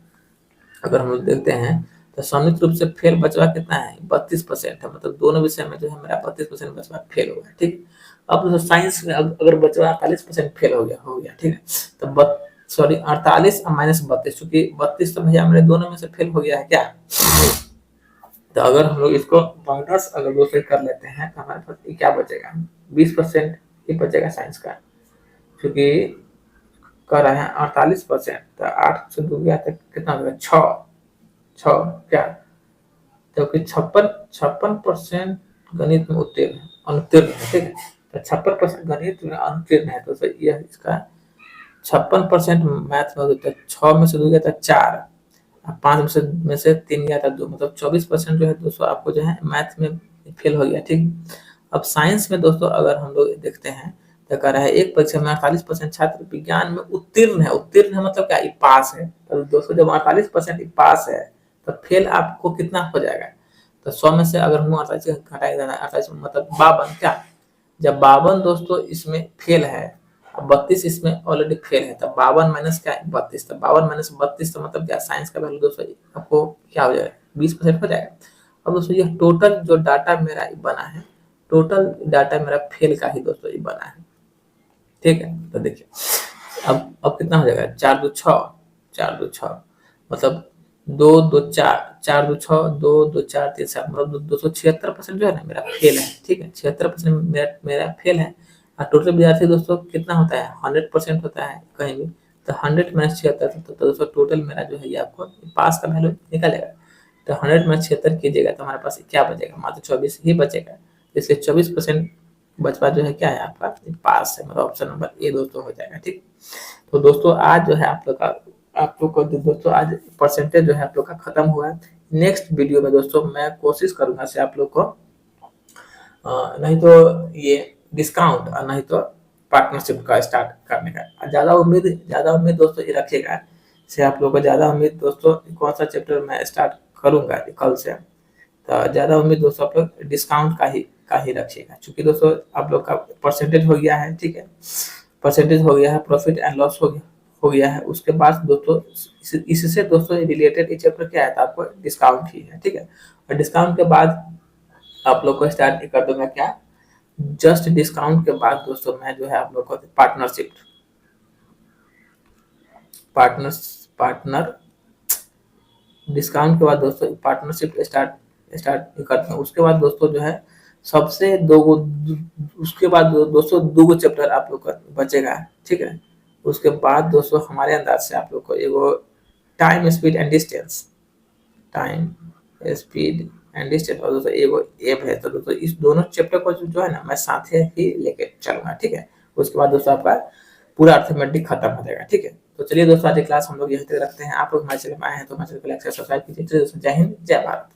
अगर हम लोग देखते हैं, तो सम्मिलित रूप से फेल बचवा कितना है, 32% है, मतलब दोनों विषय में जो है मेरा 32% बचवा फेल हुआ है, ठीक। अब दोस्तों साइंस में अगर बचवा 48% फेल हो गया, ठीक है, तो सॉरी 48 माइनस 32, चूंकि 32 तो भैया मेरे दोनों में से फेल हो गया है क्या, तो अगर हम लोग इसको माइनस अगर दो से कर लेते हैं, तो हमारे पास क्या बचेगा, 20% ही बचेगा साइंस का, क्योंकि कर रहे हैं 48%, तो 8 से 2 गया तो कितना हो गया, 6 क्या, जबकि 56% गणित में अनुत्तीर्ण है, ठीक है। तो 56% गणित में अनुत्तीर्ण है, तो यह इसका 56% मैथ में होता है, 6 में से 2 गया था 4, 5 में से 3 गया था 2, मतलब 24% जो है दोस्तों आपको जो है मैथ में फेल हो गया, ठीक। अब साइंस में दोस्तों अगर हम लोग देखते हैं, तो कह रहा है एक परीक्षा में 48% छात्र विज्ञान में उत्तीर्ण है मतलब क्या, पास है। तो दोस्तों जब 48% पास है, तो फेल आपको कितना हो जाएगा, तो 100 में से अगर हम 48 घटाएगा, 48 मतलब 52 क्या, जब 52 दोस्तों इसमें फेल है, 32 इसमें ऑलरेडी फेल है, तो 52 माइनस क्या है 32, तो 52 माइनस 32 तो मतलब क्या, साइंस का वैल्यू दोस्तों आपको क्या हो जाएगा, 20% हो जाएगा। अब दोस्तों ये टोटल जो डाटा मेरा बना है, टोटल डाटा मेरा फेल का ही दोस्तों ये बना है, ठीक है। तो देखिए अब कितना हो जाएगा, 4 2 6, 4 2 6, मतलब 2 2 4, 4 2 6, 2 2 4 3 7, मतलब 276% जो है ना मेरा फेल है, ठीक है, 76% मेरा फेल है। और टोटल विद्यार्थी दोस्तों कितना होता है, 100% होता है कहीं भी, तो 100 माइनस 76, तो दोस्तों टोटल मेरा जो है ये आपको पास का वैल्यू निकलेगा। तो 100 माइनस 76 कीजिएगा, तो हमारे पास क्या बचेगा, मात्र 24 ही बचेगा, इसलिए 24% बचपा जो है क्या है आपका पास है, मतलब ऑप्शन नंबर ए दोस्तों हो जाएगा, ठीक। तो दोस्तों आज जो है आप लोग को दोस्तों आज परसेंटेज जो है आप लोग का खत्म हुआ है। नेक्स्ट वीडियो में दोस्तों मैं कोशिश करूंगा से आप लोग को नहीं तो ये डिस्काउंट और नहीं तो पार्टनरशिप का स्टार्ट करने का, ज्यादा उम्मीद दोस्तों ये रखिएगा, से आप लोग को ज्यादा उम्मीद दोस्तों कौन सा चैप्टर मैं स्टार्ट करूंगा कल से, तो ज्यादा उम्मीद दोस्तों आप लोग डिस्काउंट का ही रखिएगा, क्योंकि दोस्तों आप लोग का परसेंटेज हो गया है, ठीक है, परसेंटेज हो गया है, प्रॉफिट एंड लॉस हो गया है, उसके बाद दोस्तों इससे दोस्तों रिलेटेड ये चैप्टर क्या है, तो आपको डिस्काउंट ही है, ठीक है। और डिस्काउंट के बाद आप लोग को स्टार्ट कर दूंगा क्या, जस्ट डिस्काउंट के बाद दोस्तों मैं जो है आप लोग को पार्टनर डिस्काउंट के बाद दोस्तों पार्टनरशिप स्टार्ट करते हैं। उसके बाद दोस्तों जो है सबसे उसके बाद दोस्तों 2 चैप्टर आप लोग का बचेगा, ठीक है। उसके बाद दोस्तों हमारे अंदाज से आप लोग को एगो टाइम स्पीड एंड इस चैप्टर दोस्तों एगो ऐप है, तो दोस्तों इस दोनों चैप्टर को जो है ना मैं साथ ही लेके चलूंगा, ठीक है। उसके बाद दोस्तों आपका पूरा अर्थमेटिक खत्म हो जाएगा, ठीक है। तो चलिए दोस्तों आज की क्लास हम लोग यहीं तक रखते हैं। आप लोग हमारे चैनल में आए हैं तो हमारे चैनल को लाइक सब्सक्राइब कीजिए। जय हिंद, जय भारत।